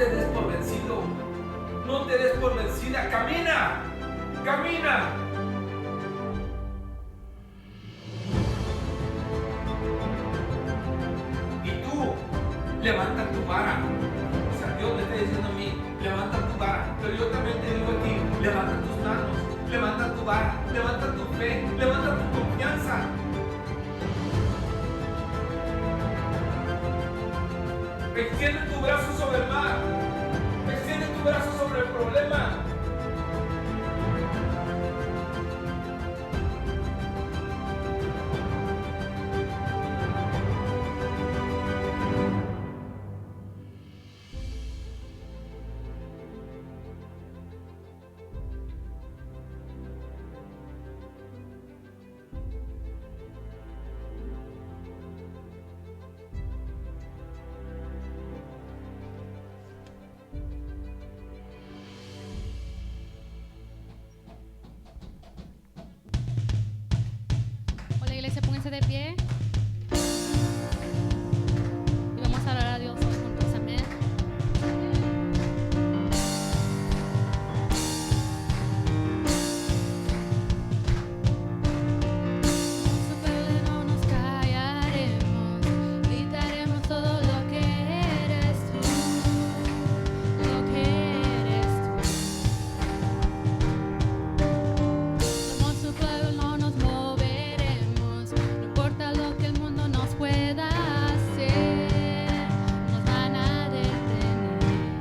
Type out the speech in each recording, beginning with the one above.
te des por vencido. No te des por vencida. Camina. Camina. Y tú, levanta tu vara. O sea, Dios me está diciendo a mí, levanta tu vara. Pero yo también te digo a ti, levanta tus manos, levanta tu vara, levanta tu fe, levanta tu confianza. Extiende tu brazo sobre el mar. Extiende tu brazo sobre el problema. Hola iglesia, pónganse de pie y vamos a orar a Dios todos juntos, amén. Su pueblo no nos callaremos, gritaremos todo lo que eres tú, lo que eres tú. Somos su pueblo, no nos moveremos, no importa lo que el mundo nos pueda hacer, nos van a detener.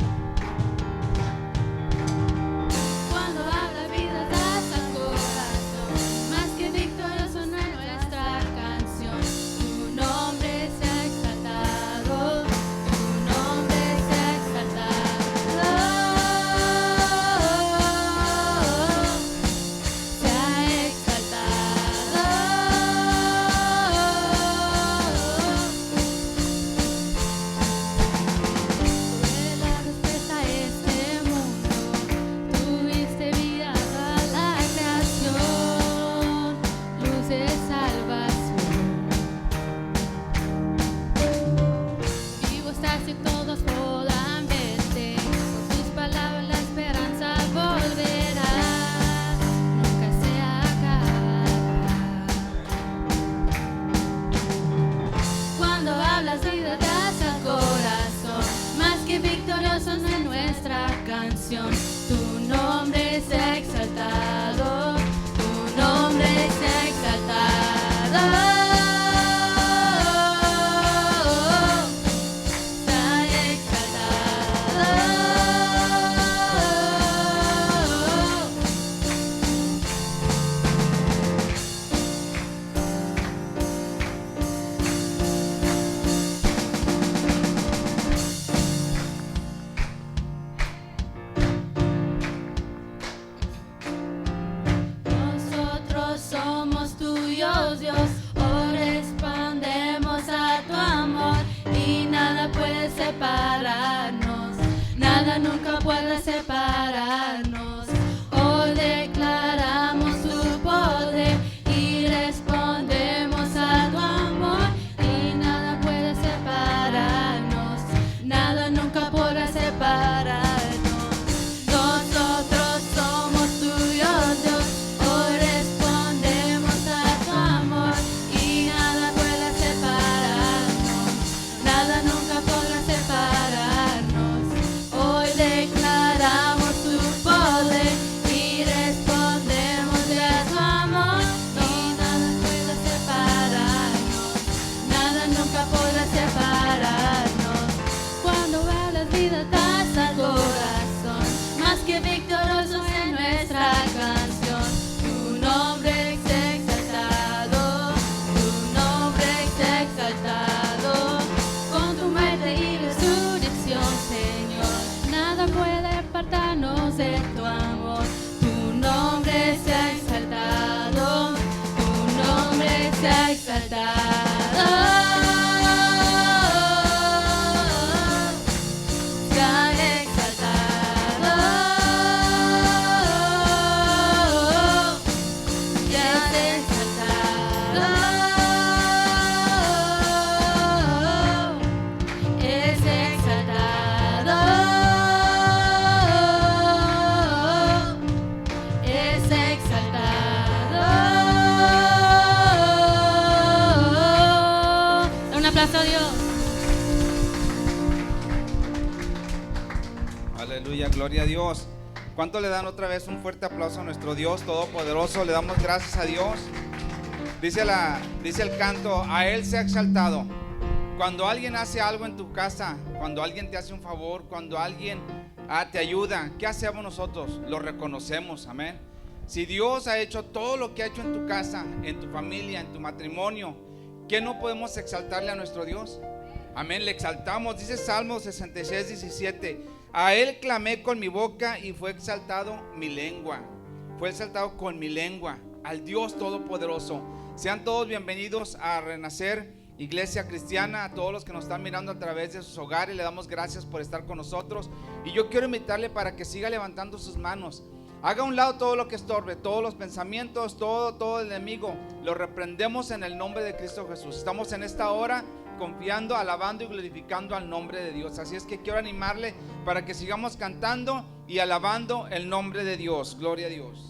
Cuando habla vida das al corazón, más que victorioso no es nuestra canción. Tu nombre sea exaltado, tu nombre sea exaltado, sea exaltado. Sobre la respuesta a este mundo, tuviste vida a la creación, luz de salvación. Vivo estás y todos puedan verte, con tus palabras la esperanza volverá, nunca se acabará. Cuando hablas vida das al corazón, más que victorioso no es nuestra canción. Tu nombre sea exaltado, tu nombre sea exaltado, sea exaltado. Nosotros somos tuyos, Dios, hoy respondemos a tu amor y nada puede separarnos, nada nunca puede separarnos. Hoy declaramos tu poder y respondemos a tu amor y nada puede separarnos, nada nunca podrá separarnos. Nosotros somos tuyos, Dios, hoy respondemos a tu amor y nada puede separarnos, nada nunca podrá separarnos. Hoy declaramos tu poder y respondemos a tu amor y nada puede separarnos, nada nunca podrá separarnos. Cuando hablas vida das al corazón, más que victorioso es nuestra canción. Tu nombre es exaltado, tu nombre es exaltado. Con tu muerte y resurrección, Señor, nada puede apartarnos de tu amor. Tu nombre sea exaltado, tu nombre sea exaltado, sea exaltado, sea exaltado, es exaltado. aplauso a Dios. Aleluya, gloria a Dios. ¿Cuánto le dan otra vez un fuerte aplauso a nuestro Dios todopoderoso? Le damos gracias a Dios. Dice el canto, a Él se ha exaltado. Cuando alguien hace algo en tu casa, cuando alguien te hace un favor, cuando alguien te ayuda, ¿qué hacemos nosotros? Lo reconocemos, amén. Si Dios ha hecho todo lo que ha hecho en tu casa, en tu familia, en tu matrimonio, ¿qué no podemos exaltarle a nuestro Dios? Amén, le exaltamos. Dice Salmo 66, 17, a Él clamé con mi boca y fue exaltado mi lengua. Fue exaltado con mi lengua, al Dios todopoderoso. Sean todos bienvenidos a Renacer Iglesia Cristiana, a todos los que nos están mirando a través de sus hogares. Le damos gracias por estar con nosotros. Y yo quiero invitarle para que siga levantando sus manos. Haga a un lado todo lo que estorbe, todos los pensamientos, todo el enemigo. Lo reprendemos en el nombre de Cristo Jesús. Estamos en esta hora confiando, alabando y glorificando al nombre de Dios. Así es que quiero animarle para que sigamos cantando y alabando el nombre de Dios. Gloria a Dios.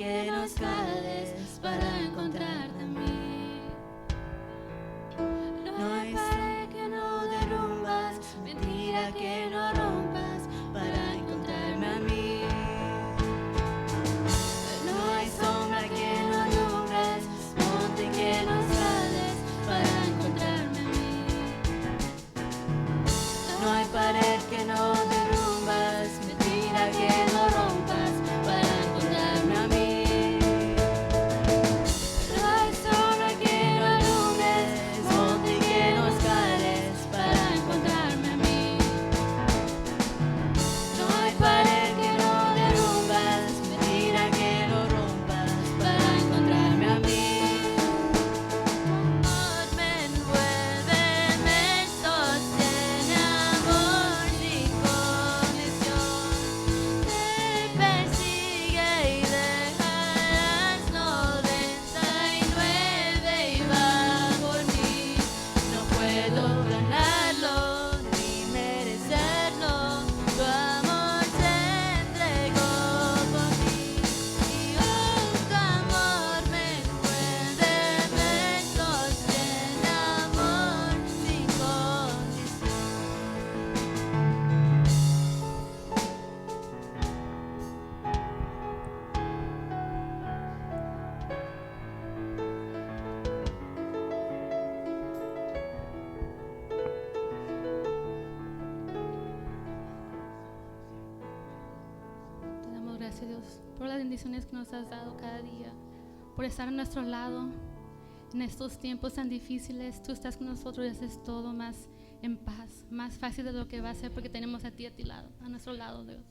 que no escales para encontrarte a mí. No hay pared que no derrumbas, mentira que no rompas para encontrarme a mí. No hay sombra que no alumbres, monte que no escales para encontrarme a mí. No hay pared que no derrumbas, mentira que no rompas para encontrarme a mí. No hay sombra que no alumbres, monte que no escales para encontrarme a mí. No hay pared que no derrumbas, mentira que no rompas para encontrarme a mí. Amor me envuelve, me sostiene, amor sin condición. Te persigue y deja las 99 y va por mí. No puedo ganarlo ni merecerlo, tu amor se entregó por mí. Y tu amor me envuelve, me sostiene, amor sin condición. Te damos gracias, Dios, por las bendiciones que nos has dado cada día, por estar a nuestro lado en estos tiempos tan difíciles. Tú estás con nosotros y haces todo más en paz, más fácil de lo que va a ser, porque tenemos a ti a nuestro lado, Dios.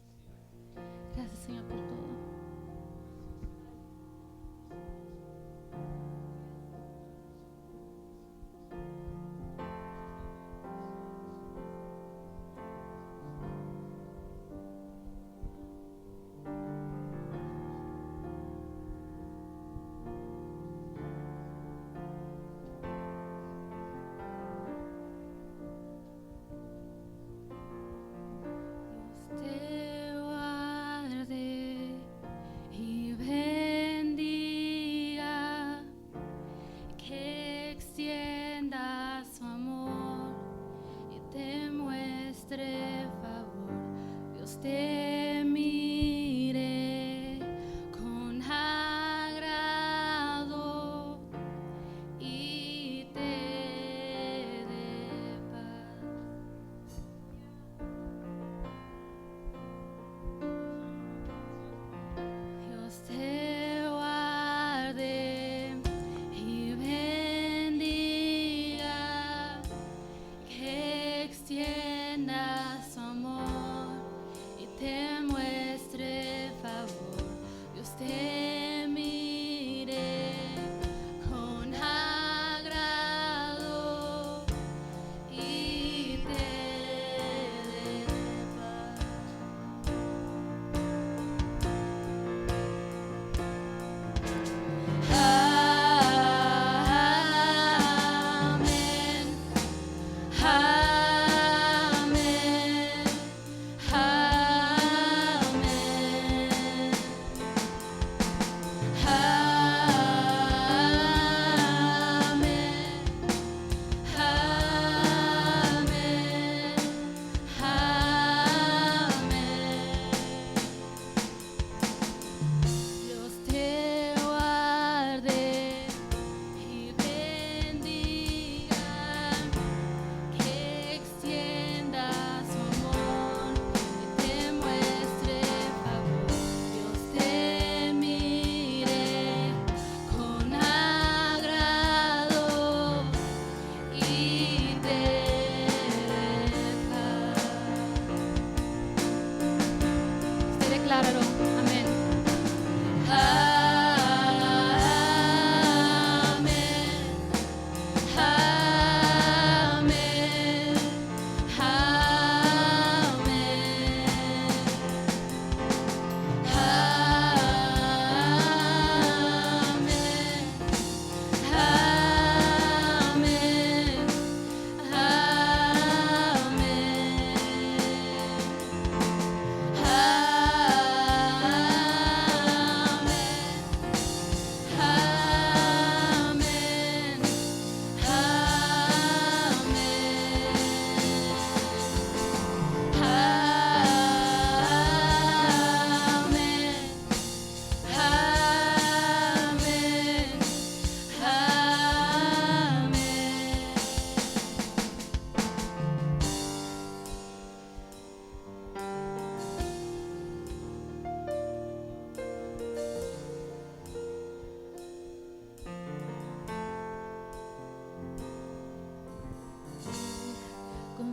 Gracias, Señor, por todo. Dios te guarde y bendiga, que extienda su amor y te muestre favor. Dios te mire con agrado y te dé paz. Dios te guarde y bendiga, que extienda su amor y te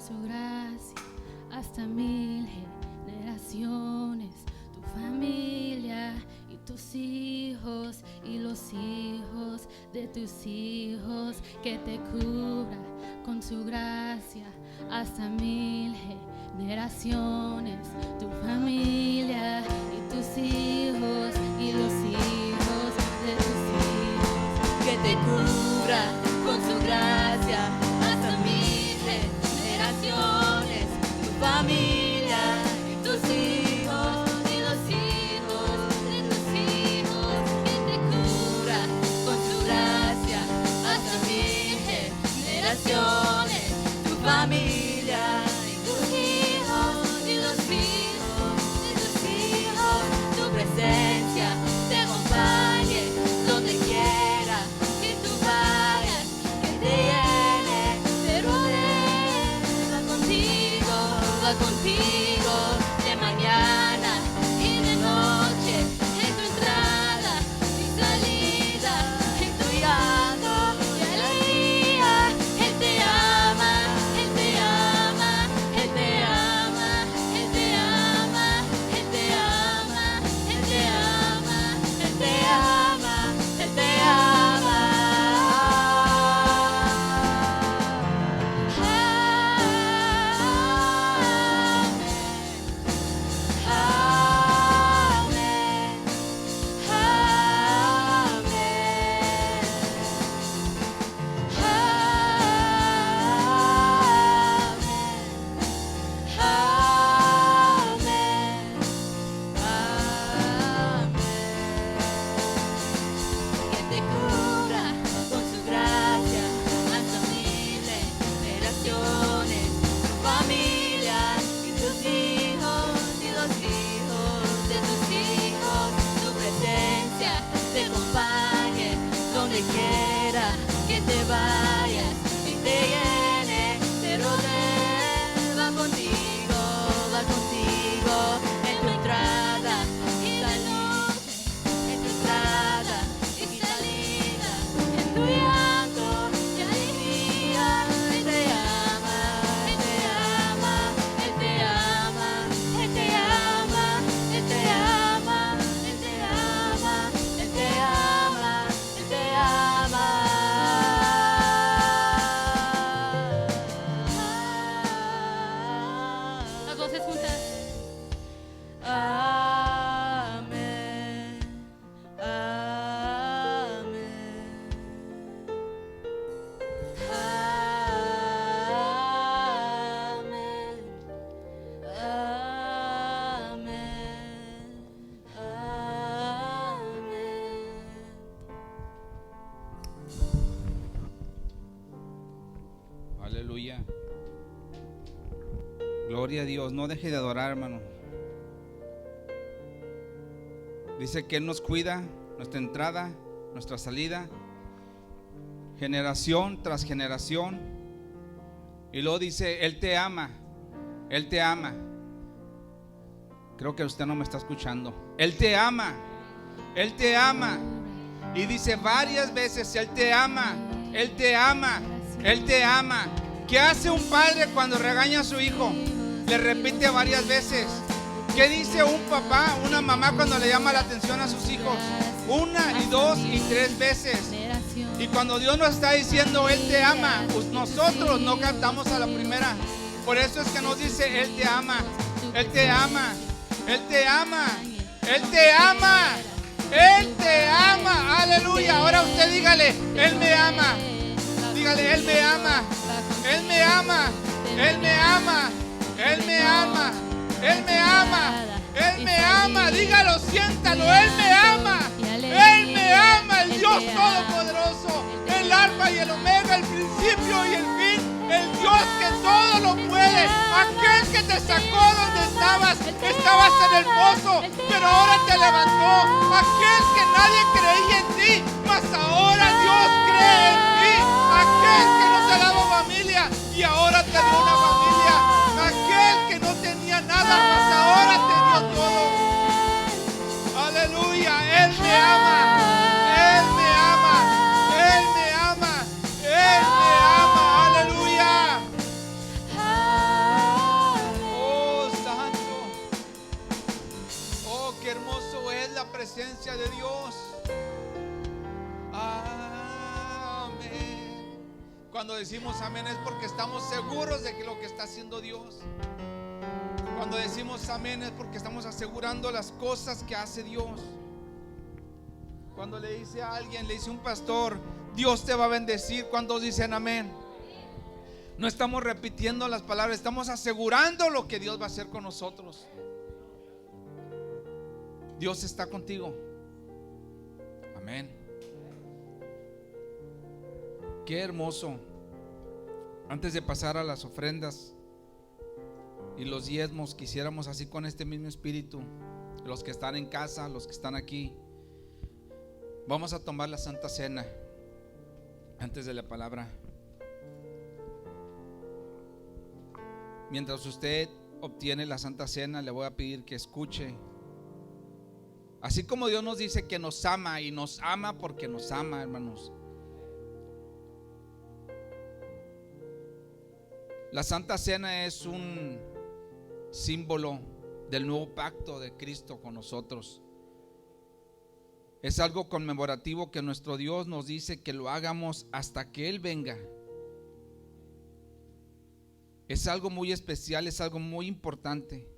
su gracia hasta 1000 generaciones, tu familia y tus hijos y los hijos de tus hijos, que te cubra con su gracia hasta 1000 generaciones, tu familia y tus hijos y los hijos de tus hijos, que te cubra con su gracia hasta 1000 generaciones, tu familia y tus hijos y los hijos de tus hijos, que te cubra con su gracia hasta 1000 generaciones, tu familia y tus hijos y los hijos de tus hijos, tu presencia te acompañe donde quiera que tú vayas, que te llene, te rodee, va contigo de mañana y de noche, en tu entrada y salida, en tu llanto y alegría. Él te ama, Él te ama, Él te ama, Él te ama, Él te ama, Él te ama, Él te ama, Él te ama. Que te cubra con su gracia hasta 1000 generaciones, tu familia y tus hijos y los hijos de tus hijos, tu presencia te acompañe donde quiera que te vayas y te llene, te rodee, va contigo en tu entrada y salida, en tu entrada y salida, en tu llanto y alegría. Él te ama, Él te ama, Él te ama, Él te ama, Él te ama, Él te ama, Él te ama, Él te ama. Las voces juntas. Amén, amén, amén, amén. Aleluya. Gloria a Dios. No deje de adorar, hermano. Dice que Él nos cuida, nuestra entrada, nuestra salida, generación tras generación. Y luego dice, Él te ama, Él te ama. Creo que usted no me está escuchando. Él te ama, Él te ama. Y dice varias veces, Él te ama, Él te ama, Él te ama. ¿Qué hace un padre cuando regaña a su hijo? Le repite varias veces. ¿Qué dice un papá, una mamá cuando le llama la atención a sus hijos? 1 y 2 y 3 veces. Y cuando Dios nos está diciendo Él te ama, pues nosotros no cantamos a la primera. Por eso es que nos dice Él te ama, Él te ama, Él te ama, Él te ama, Él te ama. Aleluya. Ahora usted dígale, Él me ama. Dígale, Él me ama, Él me ama, Él me ama, Él me ama, Él me ama, Él me ama. Dígalo, siéntalo, Él me ama, Él me ama, el Dios Todopoderoso, el Alfa y el Omega, el principio y el fin, el Dios que todo lo puede, aquel que te sacó donde estabas en el pozo, pero ahora te levantó, aquel que nadie creía en ti, mas ahora Dios cree en ti, aquel que no te daba familia y ahora te dio una familia, aquel que no tenía nada, mas ahora te dio todo. Aleluya, Él me ama, Él me ama, Él me ama, Él me ama, aleluya. Cuando decimos amén es porque estamos seguros de que lo que está haciendo Dios. Cuando decimos amén es porque estamos asegurando las cosas que hace Dios. Cuando le dice a alguien, le dice un pastor, Dios te va a bendecir, cuando dicen amén. No estamos repitiendo las palabras, estamos asegurando lo que Dios va a hacer con nosotros. Dios está contigo. Amén. Qué hermoso. Antes de pasar a las ofrendas y los diezmos, quisiéramos así con este mismo espíritu, los que están en casa, los que están aquí, vamos a tomar la Santa Cena antes de la palabra. Mientras usted obtiene la Santa Cena, le voy a pedir que escuche. Así como Dios nos dice que nos ama, y nos ama porque nos ama, hermanos. La Santa Cena es un símbolo del nuevo pacto de Cristo con nosotros. Es algo conmemorativo que nuestro Dios nos dice que lo hagamos hasta que Él venga. Es algo muy especial, es algo muy importante.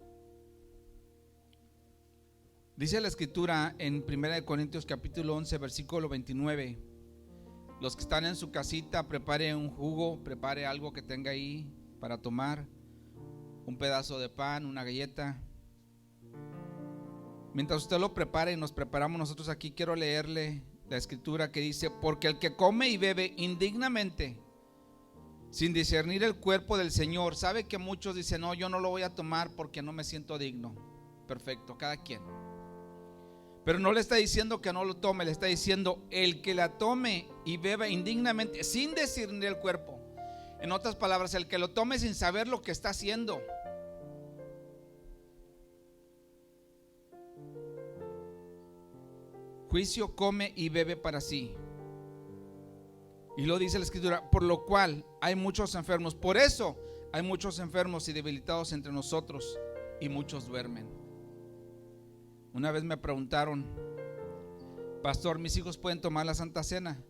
Dice la Escritura en 1 Corintios capítulo 11 versículo 29. Los que están en su casita, prepare un jugo, prepare algo que tenga ahí para tomar, un pedazo de pan, una galleta. Mientras usted lo prepara y nos preparamos nosotros aquí, quiero leerle la Escritura que dice: porque el que come y bebe indignamente, sin discernir el cuerpo del Señor. Sabe que muchos dicen: no, yo no lo voy a tomar porque no me siento digno. Perfecto, cada quien. Pero no le está diciendo que no lo tome, le está diciendo el que la tome y beba indignamente, sin discernir el cuerpo. En otras palabras, el que lo tome sin saber lo que está haciendo. Juicio come y bebe para sí. Y lo dice la Escritura: por lo cual hay muchos enfermos. Por eso hay muchos enfermos y debilitados entre nosotros, y muchos duermen. Una vez me preguntaron: pastor, ¿mis hijos pueden tomar la Santa Cena?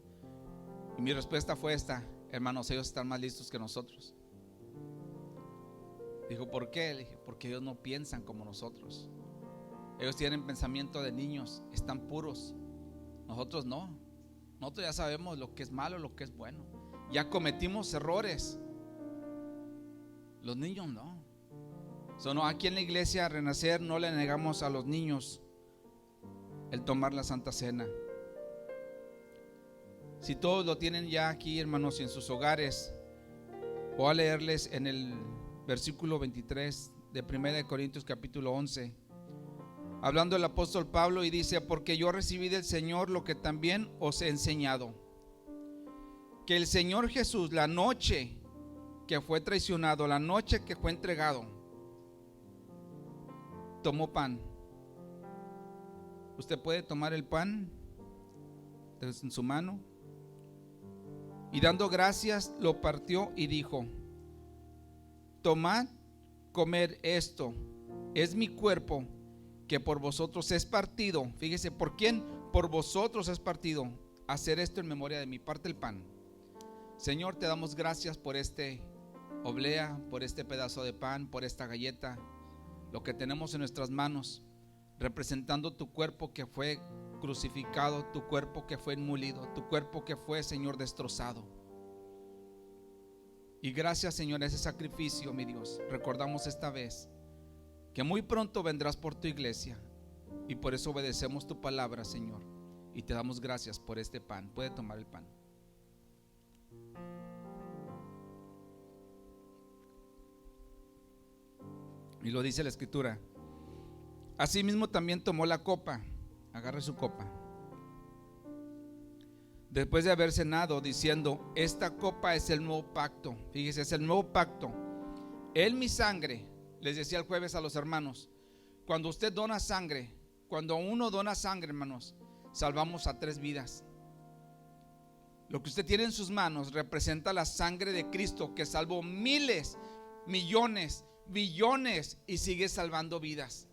Y mi respuesta fue esta: hermanos, ellos están más listos que nosotros. Dijo: ¿por qué? Le dije: porque ellos no piensan como nosotros. Ellos tienen pensamiento de niños, están puros. Nosotros no. Nosotros ya sabemos lo que es malo, lo que es bueno. Ya cometimos errores. Los niños no. Aquí en la iglesia Renacer no le negamos a los niños el tomar la Santa Cena. Si todos lo tienen ya aquí, hermanos, y en sus hogares, voy a leerles en el versículo 23 de 1 Corintios capítulo 11, hablando el apóstol Pablo, y dice: porque yo recibí del Señor lo que también os he enseñado, que el Señor Jesús, la noche que fue traicionado, la noche que fue entregado, tomó pan. Usted puede tomar el pan en su mano, y dando gracias lo partió y dijo: tomad, comed, esto es mi cuerpo, que por vosotros es partido. Fíjese, ¿por quién? Por vosotros es partido. Hacer esto en memoria de mí. Parte el pan. Señor, te damos gracias por este oblea, por este pedazo de pan, por esta galleta, lo que tenemos en nuestras manos, representando tu cuerpo que fue crucificado, tu cuerpo que fue molido, tu cuerpo que fue, Señor, destrozado. Y gracias, Señor, a ese sacrificio, mi Dios, recordamos esta vez que muy pronto vendrás por tu iglesia, y por eso obedecemos tu palabra, Señor, y te damos gracias por este pan. Puede tomar el pan. Y lo dice la Escritura: asimismo también tomó la copa. Agarre su copa. Después de haber cenado, diciendo: esta copa es el nuevo pacto. Fíjese, es el nuevo pacto en mi sangre. Les decía el jueves a los hermanos: cuando usted dona sangre, cuando uno dona sangre, hermanos, salvamos a 3 vidas. Lo que usted tiene en sus manos representa la sangre de Cristo, que salvó miles, millones, billones, y sigue salvando vidas.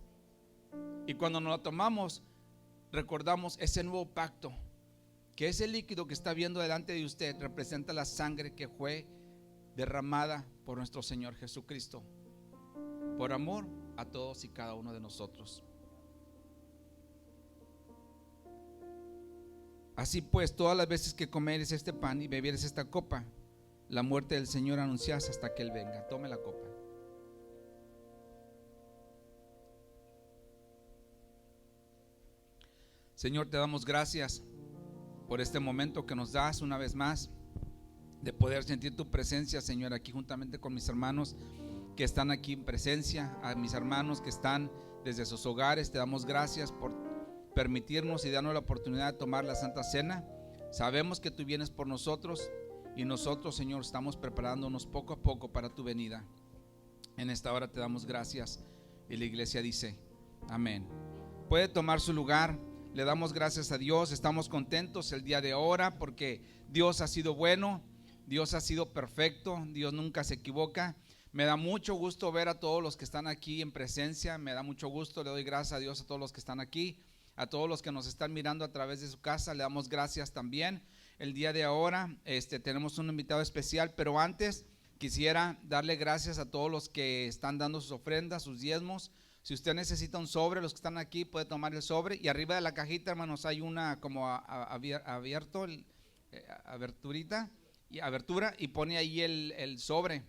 Y cuando nos la tomamos, recordamos ese nuevo pacto que ese líquido que está viendo delante de usted representa la sangre que fue derramada por nuestro Señor Jesucristo, por amor a todos y cada uno de nosotros. Así pues, todas las veces que comieres este pan y bebieres esta copa, la muerte del Señor anuncias hasta que Él venga. Tome la copa. Señor, te damos gracias por este momento que nos das una vez más de poder sentir tu presencia, Señor, aquí juntamente con mis hermanos que están aquí en presencia, a mis hermanos que están desde sus hogares. Te damos gracias por permitirnos y darnos la oportunidad de tomar la Santa Cena. Sabemos que tú vienes por nosotros y nosotros, Señor, estamos preparándonos poco a poco para tu venida. En esta hora te damos gracias y la iglesia dice amén. Puede tomar su lugar. Le damos gracias a Dios. Estamos contentos el día de ahora porque Dios ha sido bueno, Dios ha sido perfecto, Dios nunca se equivoca. Me da mucho gusto ver a todos los que están aquí en presencia. Me da mucho gusto, le doy gracias a Dios a todos los que están aquí, a todos los que nos están mirando a través de su casa. Le damos gracias también. El día de ahora tenemos un invitado especial, pero antes quisiera darle gracias a todos los que están dando sus ofrendas, sus diezmos. Si usted necesita un sobre, los que están aquí puede tomar el sobre, y arriba de la cajita, hermanos, hay una como abertura, y pone ahí el sobre.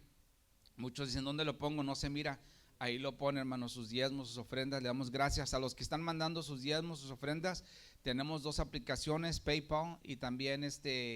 Muchos dicen, ¿dónde lo pongo? No se mira. Ahí lo pone, hermanos, sus diezmos, sus ofrendas. Le damos gracias a los que están mandando sus diezmos, sus ofrendas. Tenemos 2 aplicaciones, PayPal y también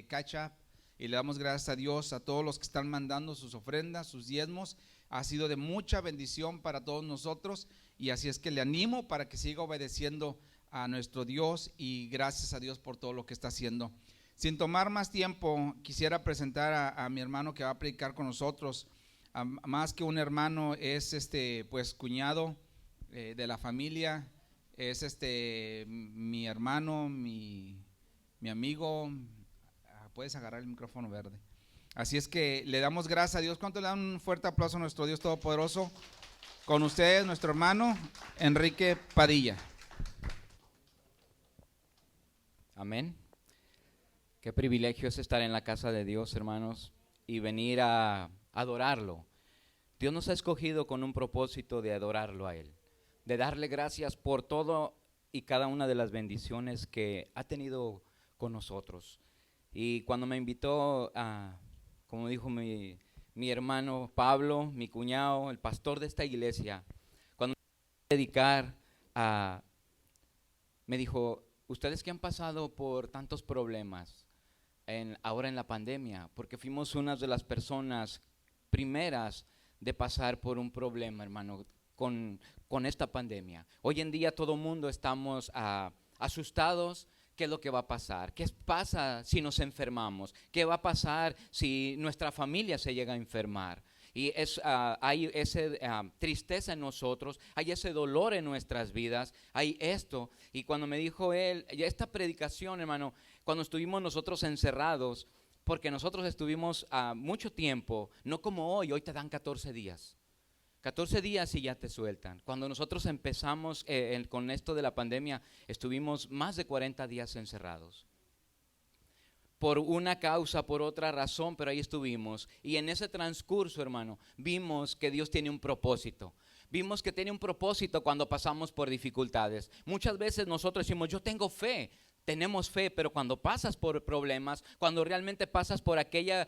Cash App, y le damos gracias a Dios a todos los que están mandando sus ofrendas, sus diezmos. Ha sido de mucha bendición para todos nosotros, y así es que le animo para que siga obedeciendo a nuestro Dios, y gracias a Dios por todo lo que está haciendo. Sin tomar más tiempo, quisiera presentar a mi hermano que va a predicar con nosotros. Más que un hermano, es pues cuñado de la familia, es mi hermano, mi amigo. Puedes agarrar el micrófono verde. Así es que le damos gracias a Dios. ¿Cuánto le dan un fuerte aplauso a nuestro Dios Todopoderoso? Con ustedes, nuestro hermano Enrique Padilla. Amén. Qué privilegio es estar en la casa de Dios, hermanos, y venir a adorarlo. Dios nos ha escogido con un propósito de adorarlo a Él, de darle gracias por todo y cada una de las bendiciones que ha tenido con nosotros. Y cuando me invitó como dijo mi hermano Pablo, mi cuñado, el pastor de esta iglesia, cuando me iba a dedicar me dijo, ustedes que han pasado por tantos problemas ahora en la pandemia, porque fuimos una de las personas primeras de pasar por un problema, hermano, con esta pandemia. Hoy en día todo el mundo estamos asustados. ¿Qué es lo que va a pasar? ¿Qué pasa si nos enfermamos? ¿Qué va a pasar si nuestra familia se llega a enfermar? Y hay esa tristeza en nosotros, hay ese dolor en nuestras vidas, hay esto. Y cuando me dijo él, esta predicación, hermano, cuando estuvimos nosotros encerrados, porque nosotros estuvimos mucho tiempo, no como hoy te dan 14 días. 14 días y ya te sueltan. Cuando nosotros empezamos con esto de la pandemia, estuvimos más de 40 días encerrados. Por una causa, por otra razón, pero ahí estuvimos. Y en ese transcurso, hermano, vimos que Dios tiene un propósito. Vimos que tiene un propósito cuando pasamos por dificultades. Muchas veces nosotros decimos, yo tengo fe. Tenemos fe, pero cuando pasas por problemas, cuando realmente pasas por aquella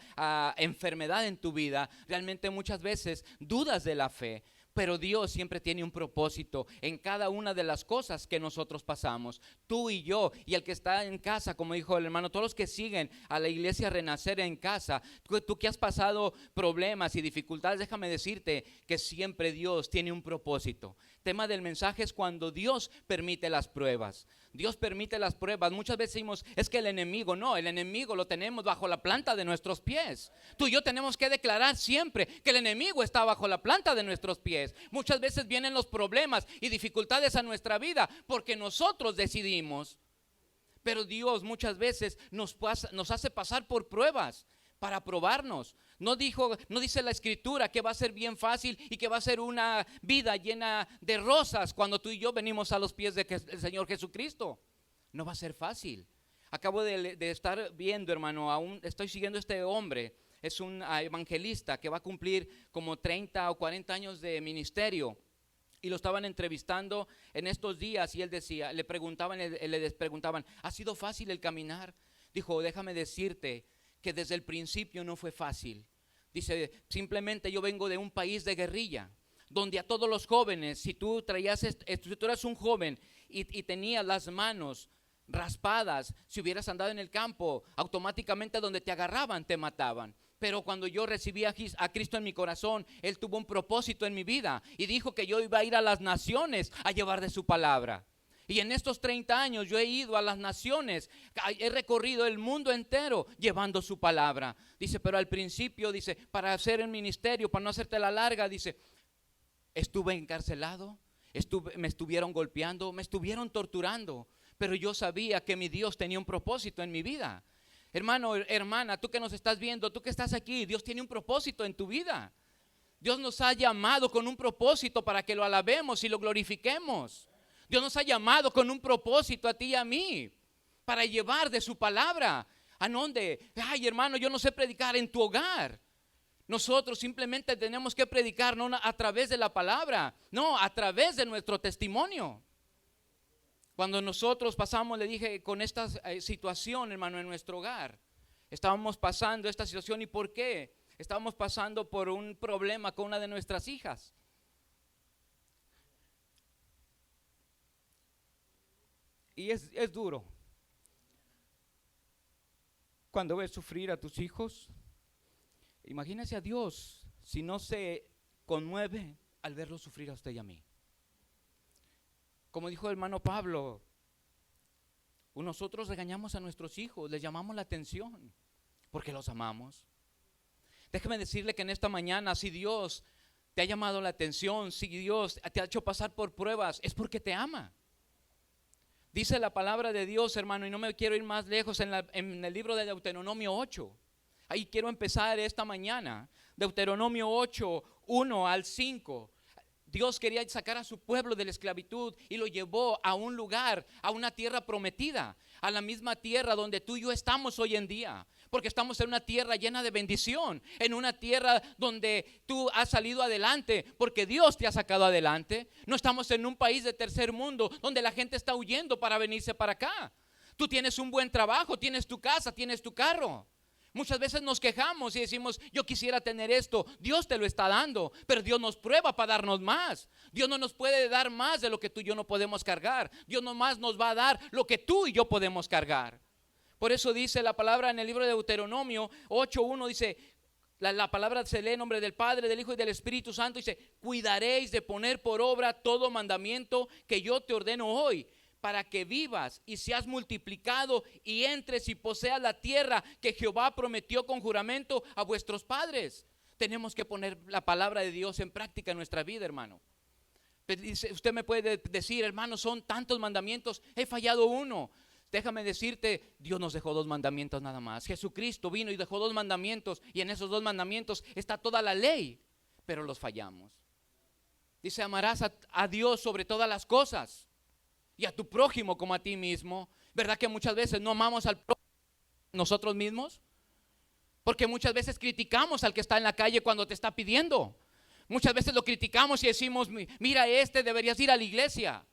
enfermedad en tu vida, realmente muchas veces dudas de la fe. Pero Dios siempre tiene un propósito en cada una de las cosas que nosotros pasamos, tú y yo, y el que está en casa, como dijo el hermano, todos los que siguen a la iglesia Renacer en casa, tú que has pasado problemas y dificultades, déjame decirte que siempre Dios tiene un propósito. Tema del mensaje es cuando Dios permite las pruebas. Dios permite las pruebas. Muchas veces decimos, es que el enemigo lo tenemos bajo la planta de nuestros pies. Tú y yo tenemos que declarar siempre que el enemigo está bajo la planta de nuestros pies. Muchas veces vienen los problemas y dificultades a nuestra vida porque nosotros decidimos. Pero Dios muchas veces nos hace pasar por pruebas para probarnos. No dice la escritura que va a ser bien fácil y que va a ser una vida llena de rosas cuando tú y yo venimos a los pies del Señor Jesucristo. No va a ser fácil. Acabo de estar viendo, hermano, estoy siguiendo a este hombre. Es un evangelista que va a cumplir como 30 o 40 años de ministerio. Y lo estaban entrevistando en estos días y él decía, les preguntaban, ¿ha sido fácil el caminar? Dijo, déjame decirte que desde el principio no fue fácil. Dice, simplemente yo vengo de un país de guerrilla, donde a todos los jóvenes, si tú eras un joven y tenías las manos raspadas, si hubieras andado en el campo, automáticamente donde te agarraban te mataban. Pero cuando yo recibí a Cristo en mi corazón, Él tuvo un propósito en mi vida y dijo que yo iba a ir a las naciones a llevar de su palabra. Y en estos 30 años yo he ido a las naciones, he recorrido el mundo entero llevando su palabra. Dice, pero al principio, dice, para hacer el ministerio, para no hacerte la larga, dice, estuve encarcelado, me estuvieron golpeando, me estuvieron torturando, pero yo sabía que mi Dios tenía un propósito en mi vida. Hermano, hermana, tú que nos estás viendo, tú que estás aquí, Dios tiene un propósito en tu vida. Dios nos ha llamado con un propósito para que lo alabemos y lo glorifiquemos. Dios nos ha llamado con un propósito a ti y a mí para llevar de su palabra. ¿A dónde? Ay, hermano, yo no sé predicar en tu hogar. Nosotros simplemente tenemos que predicar no a través de la palabra, no, a través de nuestro testimonio. Cuando nosotros pasamos, le dije, con esta situación, hermano, en nuestro hogar, estábamos pasando esta situación. ¿Y por qué? Estábamos pasando por un problema con una de nuestras hijas. Y es duro. Cuando ves sufrir a tus hijos, imagínese a Dios si no se conmueve al verlo sufrir a usted y a mí. Como dijo el hermano Pablo, nosotros regañamos a nuestros hijos, les llamamos la atención porque los amamos. Déjeme decirle que en esta mañana, si Dios te ha llamado la atención, si Dios te ha hecho pasar por pruebas, es porque te ama. Dice la palabra de Dios, hermano, y no me quiero ir más lejos, en el libro de Deuteronomio 8. Ahí quiero empezar esta mañana. Deuteronomio 8, 1 al 5. Dios quería sacar a su pueblo de la esclavitud y lo llevó a un lugar, a una tierra prometida, a la misma tierra donde tú y yo estamos hoy en día. Porque estamos en una tierra llena de bendición, en una tierra donde tú has salido adelante, porque Dios te ha sacado adelante. No estamos en un país de tercer mundo donde la gente está huyendo para venirse para acá. Tú tienes un buen trabajo, tienes tu casa, tienes tu carro. Muchas veces nos quejamos y decimos, yo quisiera tener esto. Dios te lo está dando, pero Dios nos prueba para darnos más. Dios no nos puede dar más de lo que tú y yo no podemos cargar. Dios nomás nos va a dar lo que tú y yo podemos cargar. Por eso dice la palabra en el libro de Deuteronomio 8:1, dice, la palabra se lee en nombre del Padre, del Hijo y del Espíritu Santo. Dice, cuidaréis de poner por obra todo mandamiento que yo te ordeno hoy, para que vivas y seas multiplicado y entres y poseas la tierra que Jehová prometió con juramento a vuestros padres. Tenemos que poner la palabra de Dios en práctica en nuestra vida, hermano. Usted me puede decir, hermano, son tantos mandamientos, he fallado uno. Déjame decirte, Dios nos dejó 2 mandamientos nada más. Jesucristo vino y dejó 2 mandamientos, y en esos 2 mandamientos está toda la ley, pero los fallamos. Dice, amarás a Dios sobre todas las cosas y a tu prójimo como a ti mismo. ¿Verdad que muchas veces no amamos al prójimo nosotros mismos? Porque muchas veces criticamos al que está en la calle cuando te está pidiendo. Muchas veces lo criticamos y decimos, mira, deberías ir a la iglesia.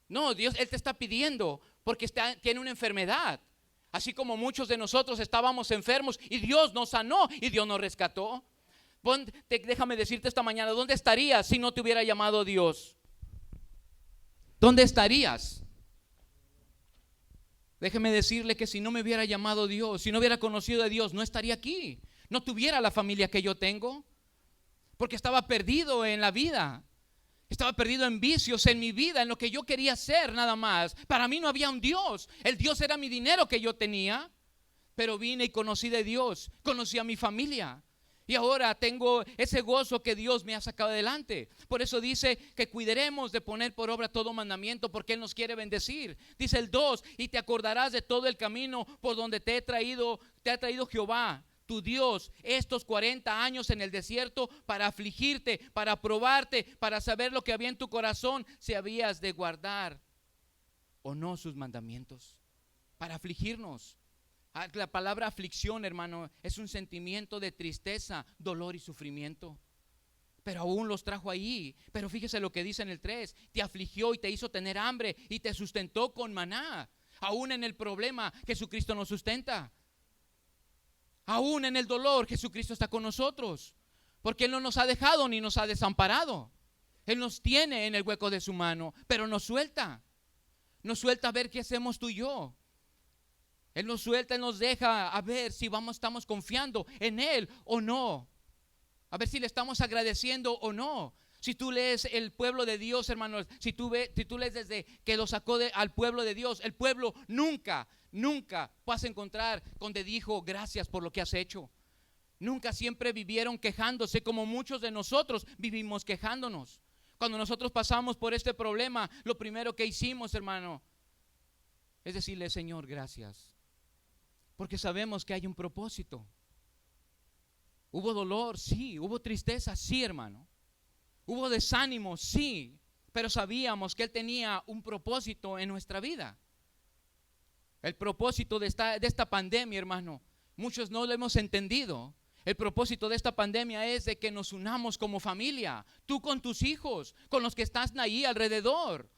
No, Dios, Él te está pidiendo porque tiene una enfermedad. Así como muchos de nosotros estábamos enfermos y Dios nos sanó y Dios nos rescató. Déjame decirte esta mañana, ¿dónde estarías si no te hubiera llamado Dios? ¿Dónde estarías? Déjeme decirle que si no me hubiera llamado Dios, si no hubiera conocido a Dios, no estaría aquí. No tuviera la familia que yo tengo, porque estaba perdido en la vida. Estaba perdido en vicios en mi vida, en lo que yo quería hacer nada más. Para mí no había un Dios. El Dios era mi dinero que yo tenía. Pero vine y conocí de Dios, conocí a mi familia. Y ahora tengo ese gozo que Dios me ha sacado adelante. Por eso dice que cuidaremos de poner por obra todo mandamiento, porque Él nos quiere bendecir. Dice el 2, y te acordarás de todo el camino por donde te ha traído Jehová, tu Dios, estos 40 años en el desierto, para afligirte, para probarte, para saber lo que había en tu corazón, si habías de guardar o no sus mandamientos. para afligirnos. La palabra aflicción, hermano, es un sentimiento de tristeza, dolor y sufrimiento. Pero aún los trajo ahí. Pero fíjese lo que dice en el 3: te afligió y te hizo tener hambre y te sustentó con maná. Aún en el problema, Jesucristo nos sustenta. Aún en el dolor, Jesucristo está con nosotros, porque Él no nos ha dejado ni nos ha desamparado. Él nos tiene en el hueco de su mano, pero nos suelta a ver qué hacemos tú y yo. Él nos suelta, Él nos deja a ver si estamos confiando en Él o no, a ver si le estamos agradeciendo o no. Si tú lees el pueblo de Dios, hermanos, si tú lees desde que lo sacó al pueblo de Dios, el pueblo nunca vas a encontrar donde dijo gracias por lo que has hecho. Nunca, siempre vivieron quejándose, como muchos de nosotros vivimos quejándonos. Cuando nosotros pasamos por este problema, lo primero que hicimos, hermano, es decirle: Señor, gracias, porque sabemos que hay un propósito. Hubo dolor, sí. Hubo tristeza, sí, hermano. Hubo desánimo, sí, pero sabíamos que Él tenía un propósito en nuestra vida. El propósito de esta pandemia, hermano, muchos no lo hemos entendido. El propósito de esta pandemia es de que nos unamos como familia, tú con tus hijos, con los que están ahí alrededor.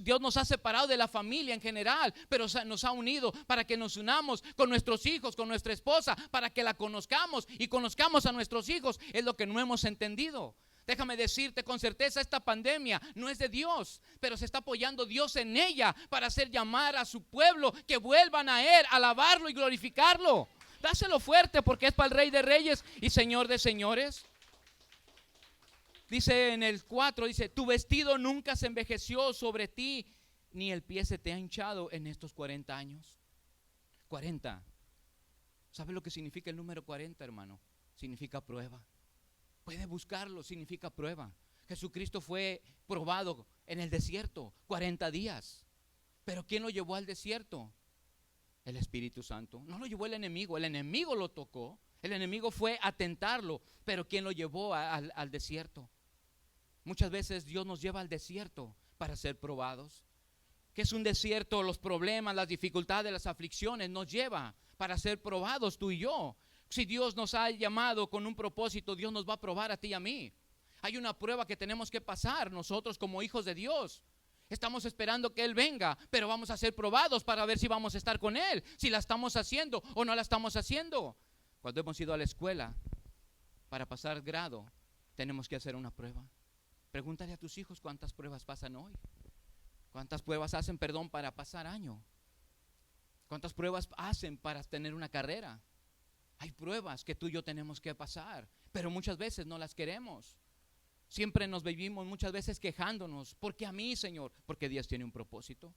Dios nos ha separado de la familia en general, pero nos ha unido para que nos unamos con nuestros hijos, con nuestra esposa, para que la conozcamos y conozcamos a nuestros hijos. Es lo que no hemos entendido. Déjame decirte con certeza, esta pandemia no es de Dios, pero se está apoyando Dios en ella para hacer llamar a su pueblo que vuelvan a Él, alabarlo y glorificarlo. Dáselo fuerte, porque es para el Rey de Reyes y Señor de Señores. Dice en el 4, dice: tu vestido nunca se envejeció sobre ti, ni el pie se te ha hinchado en estos 40 años. 40. ¿Sabe lo que significa el número 40, hermano? Significa prueba. Puede buscarlo, significa prueba. Jesucristo fue probado en el desierto 40 días. ¿Pero quién lo llevó al desierto? El Espíritu Santo. No lo llevó el enemigo lo tocó. El enemigo fue a tentarlo, pero ¿quién lo llevó al desierto? Muchas veces Dios nos lleva al desierto para ser probados. ¿Qué es un desierto? Los problemas, las dificultades, las aflicciones nos lleva para ser probados tú y yo. Si Dios nos ha llamado con un propósito, Dios nos va a probar a ti y a mí. Hay una prueba que tenemos que pasar nosotros como hijos de Dios. Estamos esperando que Él venga, pero vamos a ser probados para ver si vamos a estar con Él, si la estamos haciendo o no la estamos haciendo. Cuando hemos ido a la escuela para pasar grado, tenemos que hacer una prueba. Pregúntale a tus hijos cuántas pruebas pasan hoy. ¿Cuántas pruebas hacen, para pasar año? ¿Cuántas pruebas hacen para tener una carrera? Hay pruebas que tú y yo tenemos que pasar, pero muchas veces no las queremos. Siempre nos vivimos muchas veces quejándonos. ¿Por qué a mí, Señor? Porque Dios tiene un propósito.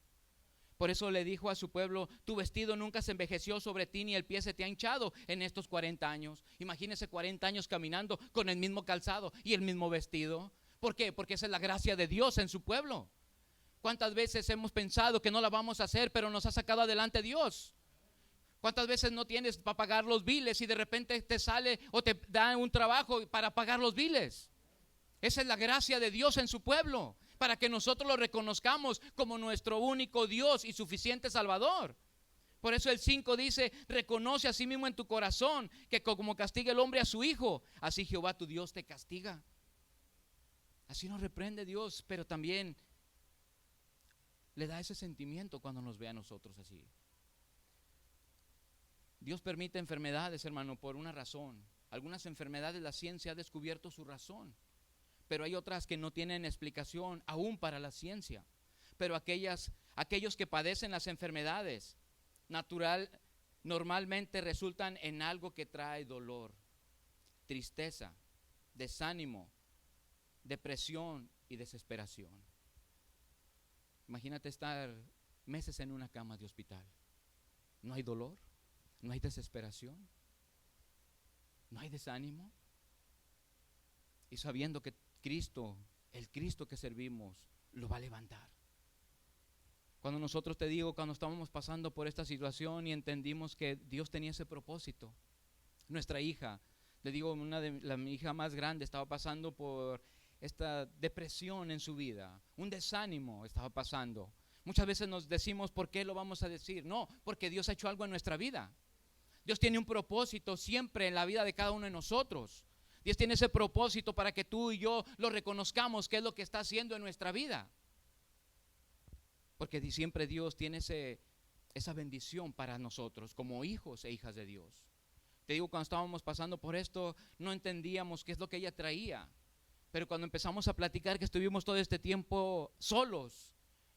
Por eso le dijo a su pueblo: tu vestido nunca se envejeció sobre ti, ni el pie se te ha hinchado en estos 40 años. Imagínese 40 años caminando con el mismo calzado y el mismo vestido. ¿Por qué? Porque esa es la gracia de Dios en su pueblo. ¿Cuántas veces hemos pensado que no la vamos a hacer, pero nos ha sacado adelante Dios? ¿Cuántas veces no tienes para pagar los biles y de repente te sale o te da un trabajo para pagar los biles? Esa es la gracia de Dios en su pueblo, para que nosotros lo reconozcamos como nuestro único Dios y suficiente Salvador. Por eso el 5 dice: reconoce a sí mismo en tu corazón que como castiga el hombre a su hijo, así Jehová tu Dios te castiga. Así nos reprende Dios, pero también le da ese sentimiento cuando nos ve a nosotros así. Dios permite enfermedades, hermano, por una razón. Algunas enfermedades la ciencia ha descubierto su razón, pero hay otras que no tienen explicación aún para la ciencia. Pero aquellos que padecen las enfermedades normalmente resultan en algo que trae dolor, tristeza, desánimo, depresión y desesperación. Imagínate estar meses en una cama de hospital. No hay dolor, no hay desesperación, no hay desánimo. Y sabiendo que Cristo, el Cristo que servimos, lo va a levantar. Cuando nosotros, te digo, cuando estábamos pasando por esta situación y entendimos que Dios tenía ese propósito. Nuestra hija, le digo, mi hija más grande estaba pasando por esta depresión en su vida, un desánimo estaba pasando. Muchas veces nos decimos, ¿por qué lo vamos a decir? No, porque Dios ha hecho algo en nuestra vida. Dios tiene un propósito siempre en la vida de cada uno de nosotros. Dios tiene ese propósito para que tú y yo lo reconozcamos, qué es lo que está haciendo en nuestra vida. Porque siempre Dios tiene esa bendición para nosotros como hijos e hijas de Dios. Te digo, cuando estábamos pasando por esto, no entendíamos qué es lo que ella traía. Pero cuando empezamos a platicar, que estuvimos todo este tiempo solos,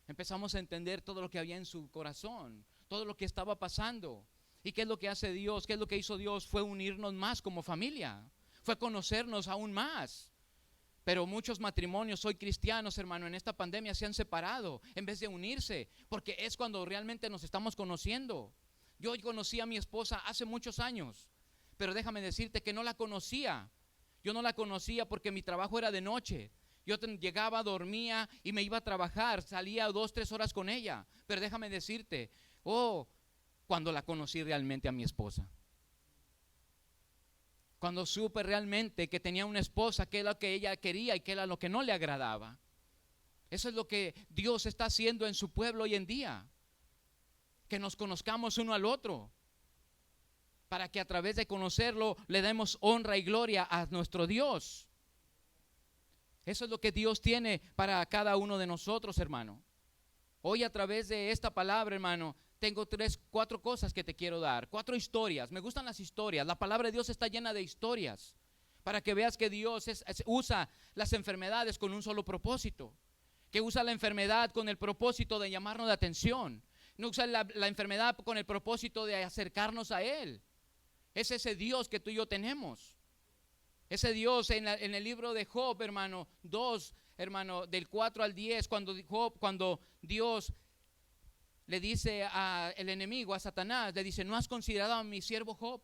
empezamos a entender todo lo que había en su corazón, todo lo que estaba pasando. ¿Y qué es lo que hace Dios? ¿Qué es lo que hizo Dios? Fue unirnos más como familia, fue conocernos aún más. Pero muchos matrimonios hoy cristianos, hermano, en esta pandemia se han separado en vez de unirse, porque es cuando realmente nos estamos conociendo. Yo conocí a mi esposa hace muchos años, pero déjame decirte que no la conocía. Yo no la conocía porque mi trabajo era de noche. Yo llegaba, dormía y me iba a trabajar, salía 2, 3 horas con ella. Pero déjame decirte, cuando la conocí realmente a mi esposa. Cuando supe realmente que tenía una esposa, que era lo que ella quería y que era lo que no le agradaba. Eso es lo que Dios está haciendo en su pueblo hoy en día. Que nos conozcamos uno al otro, para que a través de conocerlo le demos honra y gloria a nuestro Dios. Eso es lo que Dios tiene para cada uno de nosotros, hermano. Hoy a través de esta palabra, hermano, tengo 3, 4 cosas que te quiero dar, 4 historias. Me gustan las historias. La palabra de Dios está llena de historias, para que veas que Dios usa las enfermedades con un solo propósito, que usa la enfermedad con el propósito de llamarnos la atención, no usa la enfermedad con el propósito de acercarnos a Él. Es ese Dios que tú y yo tenemos. Ese Dios en el libro de Job, hermano, 2, hermano, del 4 al 10, cuando Dios le dice al enemigo, a Satanás, le dice, ¿no has considerado a mi siervo Job?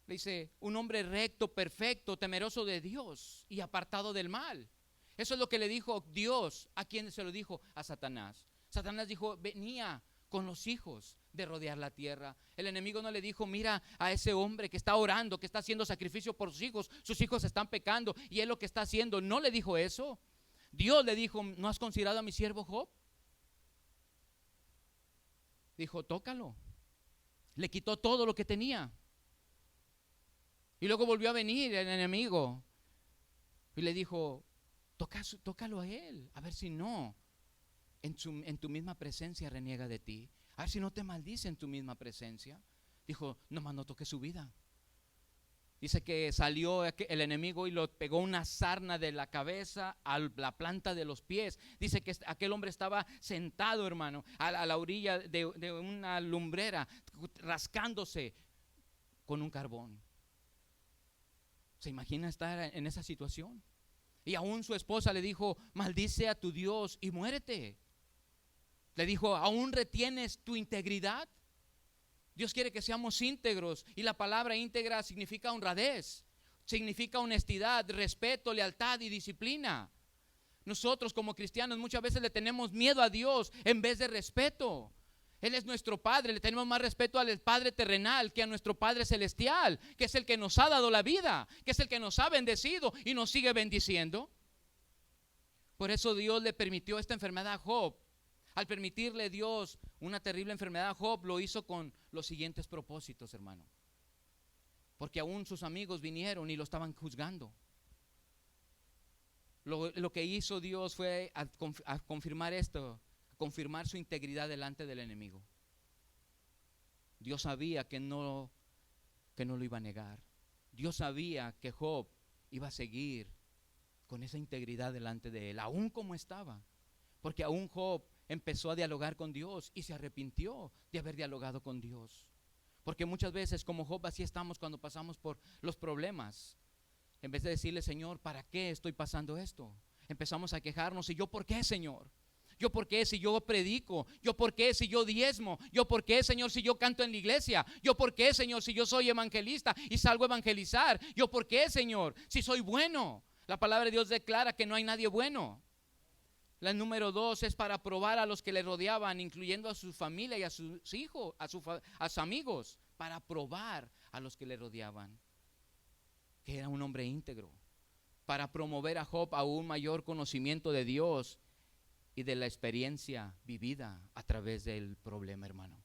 Le dice, un hombre recto, perfecto, temeroso de Dios y apartado del mal. Eso es lo que le dijo Dios. ¿A quién se lo dijo? A Satanás. Satanás dijo, venía con los hijos de rodear la tierra. El enemigo no le dijo, mira a ese hombre que está orando, que está haciendo sacrificio por sus hijos están pecando y él lo que está haciendo. No le dijo eso. Dios le dijo, ¿no has considerado a mi siervo Job? Dijo, tócalo. Le quitó todo lo que tenía. Y luego volvió a venir el enemigo y le dijo, tócalo a él, a ver si no en tu misma presencia reniega de ti, a ver si no te maldice en tu misma presencia. Dijo, nomás no toque su vida. Dice que salió el enemigo y lo pegó una sarna de la cabeza a la planta de los pies. Dice que aquel hombre estaba sentado, hermano, a la orilla de una lumbrera, rascándose con un carbón. ¿Se imagina estar en esa situación? Y aún su esposa le dijo, maldice a tu Dios y muérete. Le dijo, ¿aún retienes tu integridad? Dios quiere que seamos íntegros, y la palabra íntegra significa honradez, significa honestidad, respeto, lealtad y disciplina. Nosotros como cristianos muchas veces le tenemos miedo a Dios en vez de respeto. Él es nuestro Padre, le tenemos más respeto al Padre terrenal que a nuestro Padre celestial, que es el que nos ha dado la vida, que es el que nos ha bendecido y nos sigue bendiciendo. Por eso Dios le permitió esta enfermedad a Job. Al permitirle Dios una terrible enfermedad a Job, lo hizo con los siguientes propósitos, hermano. Porque aún sus amigos vinieron y lo estaban juzgando. Lo que hizo Dios fue a confirmar esto, a confirmar su integridad delante del enemigo. Dios sabía que no lo iba a negar. Dios sabía que Job iba a seguir con esa integridad delante de él, aún como estaba. Porque aún Job empezó a dialogar con Dios y se arrepintió de haber dialogado con Dios. Porque muchas veces como Job así estamos cuando pasamos por los problemas. En vez de decirle, Señor, ¿para qué estoy pasando esto? Empezamos a quejarnos. ¿Y yo por qué, Señor? ¿Yo por qué si yo predico? ¿Yo por qué si yo diezmo? ¿Yo por qué, Señor, si yo canto en la iglesia? ¿Yo por qué, Señor, si yo soy evangelista y salgo a evangelizar? ¿Yo por qué, Señor, si soy bueno? La palabra de Dios declara que no hay nadie bueno. La número 2 es para probar a los que le rodeaban, incluyendo a su familia y a sus hijos, a sus amigos, para probar a los que le rodeaban que era un hombre íntegro, para promover a Job a un mayor conocimiento de Dios y de la experiencia vivida a través del problema, hermano.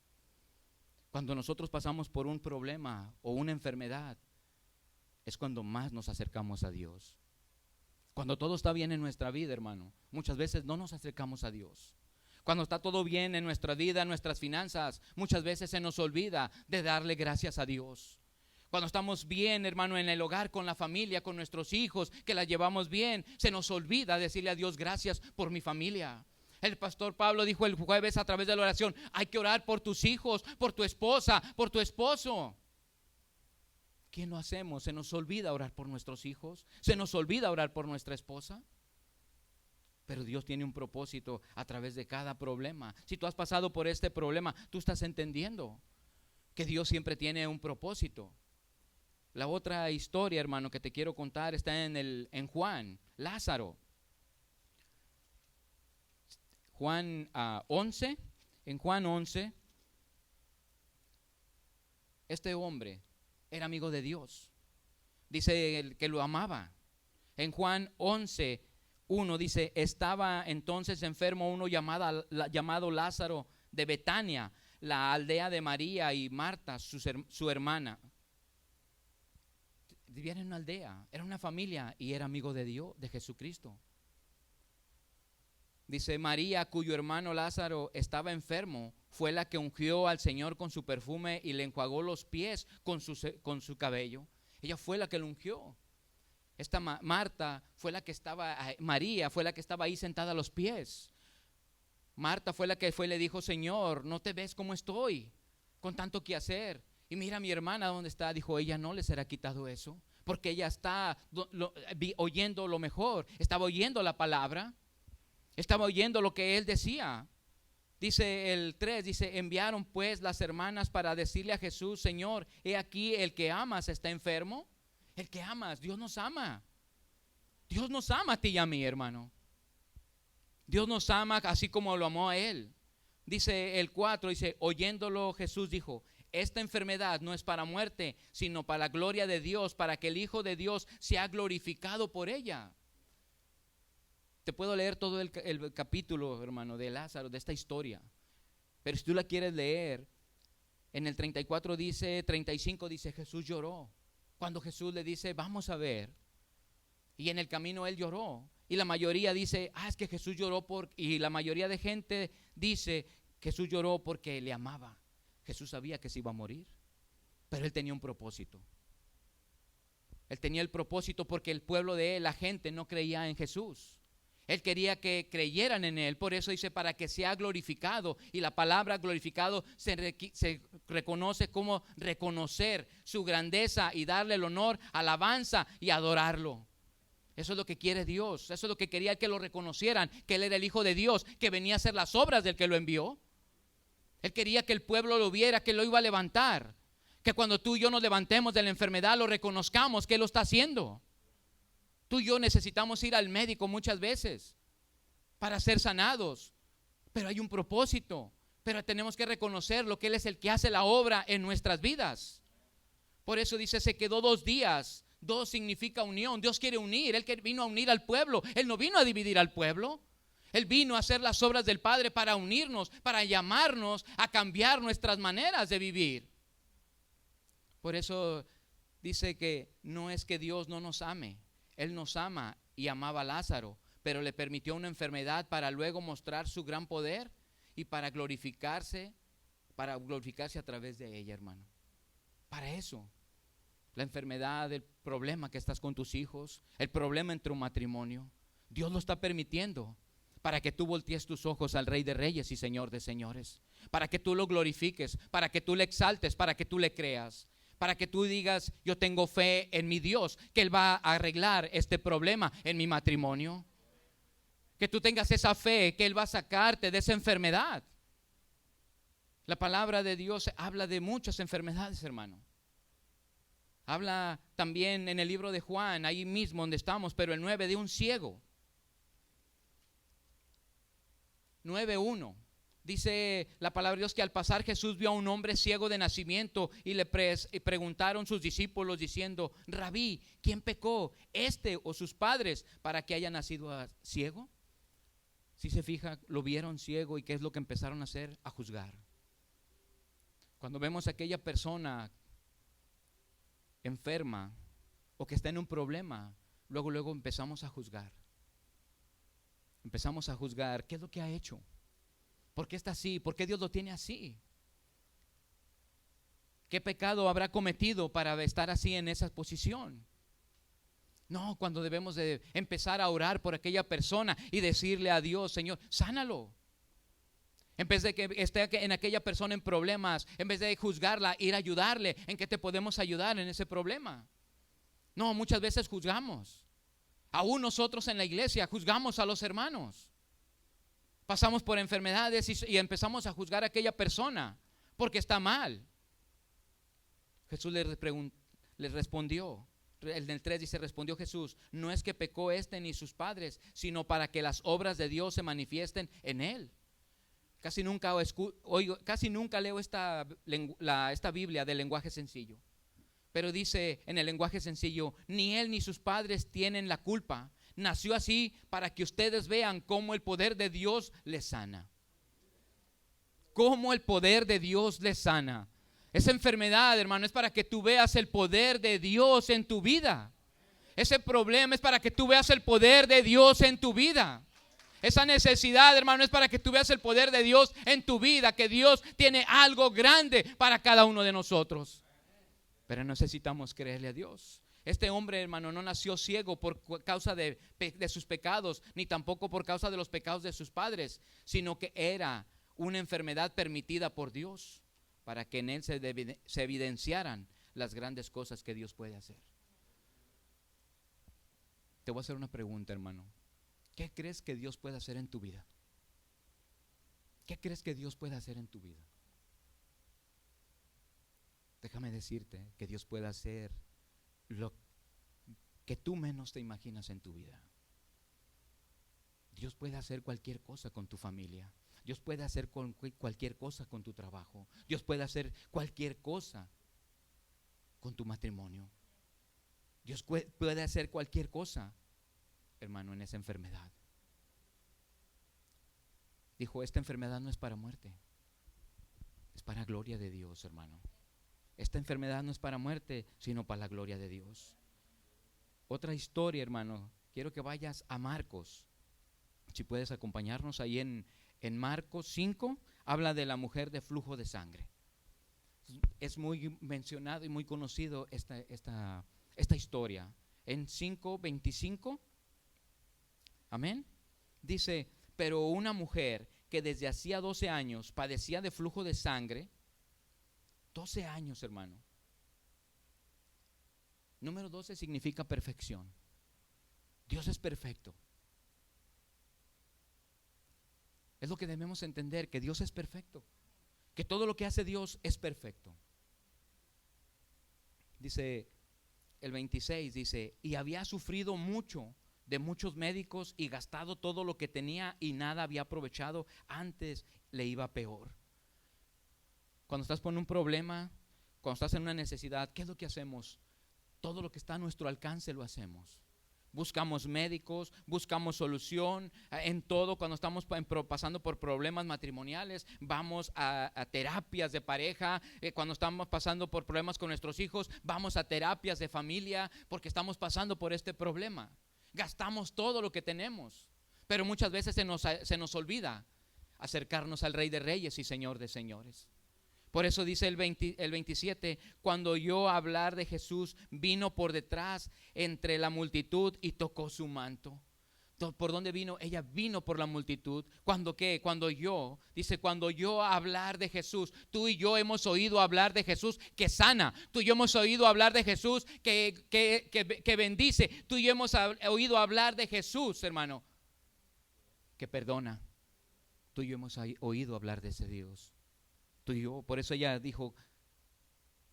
Cuando nosotros pasamos por un problema o una enfermedad, es cuando más nos acercamos a Dios. Cuando todo está bien en nuestra vida, hermano, muchas veces no nos acercamos a Dios. Cuando está todo bien en nuestra vida, en nuestras finanzas, muchas veces se nos olvida de darle gracias a Dios. Cuando estamos bien, hermano, en el hogar, con la familia, con nuestros hijos, que la llevamos bien, se nos olvida decirle a Dios gracias por mi familia. El pastor Pablo dijo el jueves a través de la oración: hay que orar por tus hijos, por tu esposa, por tu esposo. ¿Qué no hacemos? Se nos olvida orar por nuestros hijos, se nos olvida orar por nuestra esposa. Pero Dios tiene un propósito a través de cada problema. Si tú has pasado por este problema, tú estás entendiendo que Dios siempre tiene un propósito. La otra historia, hermano, que te quiero contar está en Juan, Lázaro. Juan 11, en Juan 11, este hombre era amigo de Dios. Dice que lo amaba. En Juan 11, 1 dice: estaba entonces enfermo uno llamado Lázaro de Betania, la aldea de María y Marta, su hermana. Vivían en una aldea, era una familia y era amigo de Dios, de Jesucristo. Dice: María, cuyo hermano Lázaro estaba enfermo, fue la que ungió al Señor con su perfume y le enjuagó los pies con su cabello. Ella fue la que lo ungió. Esta Marta fue la que estaba, María fue la que estaba ahí sentada a los pies. Marta fue la que le dijo: Señor, ¿no te ves cómo estoy? Con tanto que hacer. Y mira mi hermana dónde está. Dijo: ella no le será quitado eso, porque ella está oyendo lo mejor. Estaba oyendo la palabra. Estaba oyendo lo que él decía. Dice el 3, dice: enviaron pues las hermanas para decirle a Jesús: Señor, he aquí el que amas está enfermo. El que amas, Dios nos ama. Dios nos ama a ti y a mí, hermano. Dios nos ama así como lo amó a él. Dice el 4, dice: oyéndolo Jesús dijo: esta enfermedad no es para muerte, sino para la gloria de Dios, para que el Hijo de Dios sea glorificado por ella. Te puedo leer todo el capítulo, hermano, de Lázaro, de esta historia. Pero si tú la quieres leer, en el 34 dice, 35 dice: Jesús lloró. Cuando Jesús le dice: vamos a ver. Y en el camino él lloró. Y la mayoría dice: es que Jesús lloró y la mayoría de gente dice: Jesús lloró porque le amaba. Jesús sabía que se iba a morir, pero él tenía un propósito. Él tenía el propósito porque el pueblo de él, la gente, no creía en Jesús. Él quería que creyeran en él. Por eso dice: para que sea glorificado. Y la palabra glorificado se reconoce como reconocer su grandeza y darle el honor, alabanza y adorarlo. Eso es lo que quiere Dios. Eso es lo que quería, que lo reconocieran, que él era el Hijo de Dios, que venía a hacer las obras del que lo envió. Él quería que el pueblo lo viera, que lo iba a levantar. Que cuando tú y yo nos levantemos de la enfermedad, lo reconozcamos que él lo está haciendo. Tú y yo necesitamos ir al médico muchas veces para ser sanados, pero hay un propósito. Pero tenemos que reconocerlo, que él es el que hace la obra en nuestras vidas. Por eso dice: se quedó 2 días. 2 significa unión. Dios quiere unir. Él vino a unir al pueblo. Él no vino a dividir al pueblo. Él vino a hacer las obras del Padre para unirnos, para llamarnos a cambiar nuestras maneras de vivir. Por eso dice que no es que Dios no nos ame. Él nos ama y amaba a Lázaro, pero le permitió una enfermedad para luego mostrar su gran poder y para glorificarse a través de ella, hermano. Para eso, la enfermedad, el problema que estás con tus hijos, el problema en tu matrimonio, Dios lo está permitiendo para que tú voltees tus ojos al Rey de Reyes y Señor de Señores, para que tú lo glorifiques, para que tú le exaltes, para que tú le creas. Para que tú digas: yo tengo fe en mi Dios, que él va a arreglar este problema en mi matrimonio. Que tú tengas esa fe, que él va a sacarte de esa enfermedad. La palabra de Dios habla de muchas enfermedades, hermano. Habla también en el libro de Juan, ahí mismo donde estamos, pero el 9, de un ciego. 9:1. Dice la palabra de Dios que al pasar Jesús vio a un hombre ciego de nacimiento y le preguntaron sus discípulos diciendo: Rabí, ¿quién pecó, este o sus padres, para que haya nacido ciego? Si se fija, lo vieron ciego y ¿qué es lo que empezaron a hacer? A juzgar. Cuando vemos a aquella persona enferma o que está en un problema, luego empezamos a juzgar. Empezamos a juzgar, ¿qué es lo que ha hecho? ¿Por qué está así? ¿Por qué Dios lo tiene así? ¿Qué pecado habrá cometido para estar así en esa posición? No, cuando debemos de empezar a orar por aquella persona y decirle a Dios, Señor, sánalo. En vez de que esté en aquella persona en problemas, en vez de juzgarla, ir a ayudarle, ¿en qué te podemos ayudar en ese problema? No, muchas veces juzgamos. Aún nosotros en la iglesia juzgamos a los hermanos. Pasamos por enfermedades y empezamos a juzgar a aquella persona porque está mal. Jesús les respondió. En el 3 dice, respondió Jesús, no es que pecó ni sus padres, sino para que las obras de Dios se manifiesten en él. Casi nunca leo esta Biblia del lenguaje sencillo. Pero dice en el lenguaje sencillo, ni él ni sus padres tienen la culpa. Nació así para que ustedes vean cómo el poder de Dios les sana. Cómo el poder de Dios les sana. Esa enfermedad, hermano, es para que tú veas el poder de Dios en tu vida. Ese problema es para que tú veas el poder de Dios en tu vida. Esa necesidad, hermano, es para que tú veas el poder de Dios en tu vida, que Dios tiene algo grande para cada uno de nosotros. Pero necesitamos creerle a Dios. Este hombre, hermano, no nació ciego por causa de sus pecados, ni tampoco por causa de los pecados de sus padres, sino que era una enfermedad permitida por Dios para que en él se evidenciaran las grandes cosas que Dios puede hacer. Te voy a hacer una pregunta, hermano. ¿Qué crees que Dios puede hacer en tu vida? ¿Qué crees que Dios puede hacer en tu vida? Déjame decirte que Dios puede hacer lo que tú menos te imaginas en tu vida. Dios puede hacer cualquier cosa con tu familia. Dios puede hacer cualquier cosa con tu trabajo. Dios puede hacer cualquier cosa con tu matrimonio. Dios puede hacer cualquier cosa, hermano, en esa enfermedad. Dijo, esta enfermedad no es para muerte, es para gloria de Dios, hermano. Esta enfermedad no es para muerte, sino para la gloria de Dios. Otra historia, hermano, quiero que vayas a Marcos. Si puedes acompañarnos ahí en Marcos 5, habla de la mujer de flujo de sangre. Es muy mencionado y muy conocido esta historia. En 5:25, amén, dice, pero una mujer que desde hacía 12 años padecía de flujo de sangre, 12 años, hermano. Número 12 significa perfección. Dios es perfecto. Es lo que debemos entender, que Dios es perfecto, que todo lo que hace Dios es perfecto. Dice el 26, dice, y había sufrido mucho de muchos médicos y gastado todo lo que tenía y nada había aprovechado, antes le iba peor. Cuando estás con un problema, cuando estás en una necesidad, ¿qué es lo que hacemos? Todo lo que está a nuestro alcance lo hacemos. Buscamos médicos, buscamos solución en todo. Cuando estamos pasando por problemas matrimoniales, vamos a terapias de pareja. Cuando estamos pasando por problemas con nuestros hijos, vamos a terapias de familia, porque estamos pasando por este problema. Gastamos todo lo que tenemos, pero muchas veces se nos olvida acercarnos al Rey de Reyes y Señor de Señores. Por eso dice el 27, cuando oyó hablar de Jesús, vino por detrás entre la multitud y tocó su manto. ¿Por dónde vino? Ella vino por la multitud. ¿Cuándo qué? Cuando oyó, dice, cuando oyó hablar de Jesús. Tú y yo hemos oído hablar de Jesús que sana. Tú y yo hemos oído hablar de Jesús que bendice. Tú y yo hemos oído hablar de Jesús, hermano, que perdona. Tú y yo hemos oído hablar de ese Dios. Tú y yo, por eso ella dijo,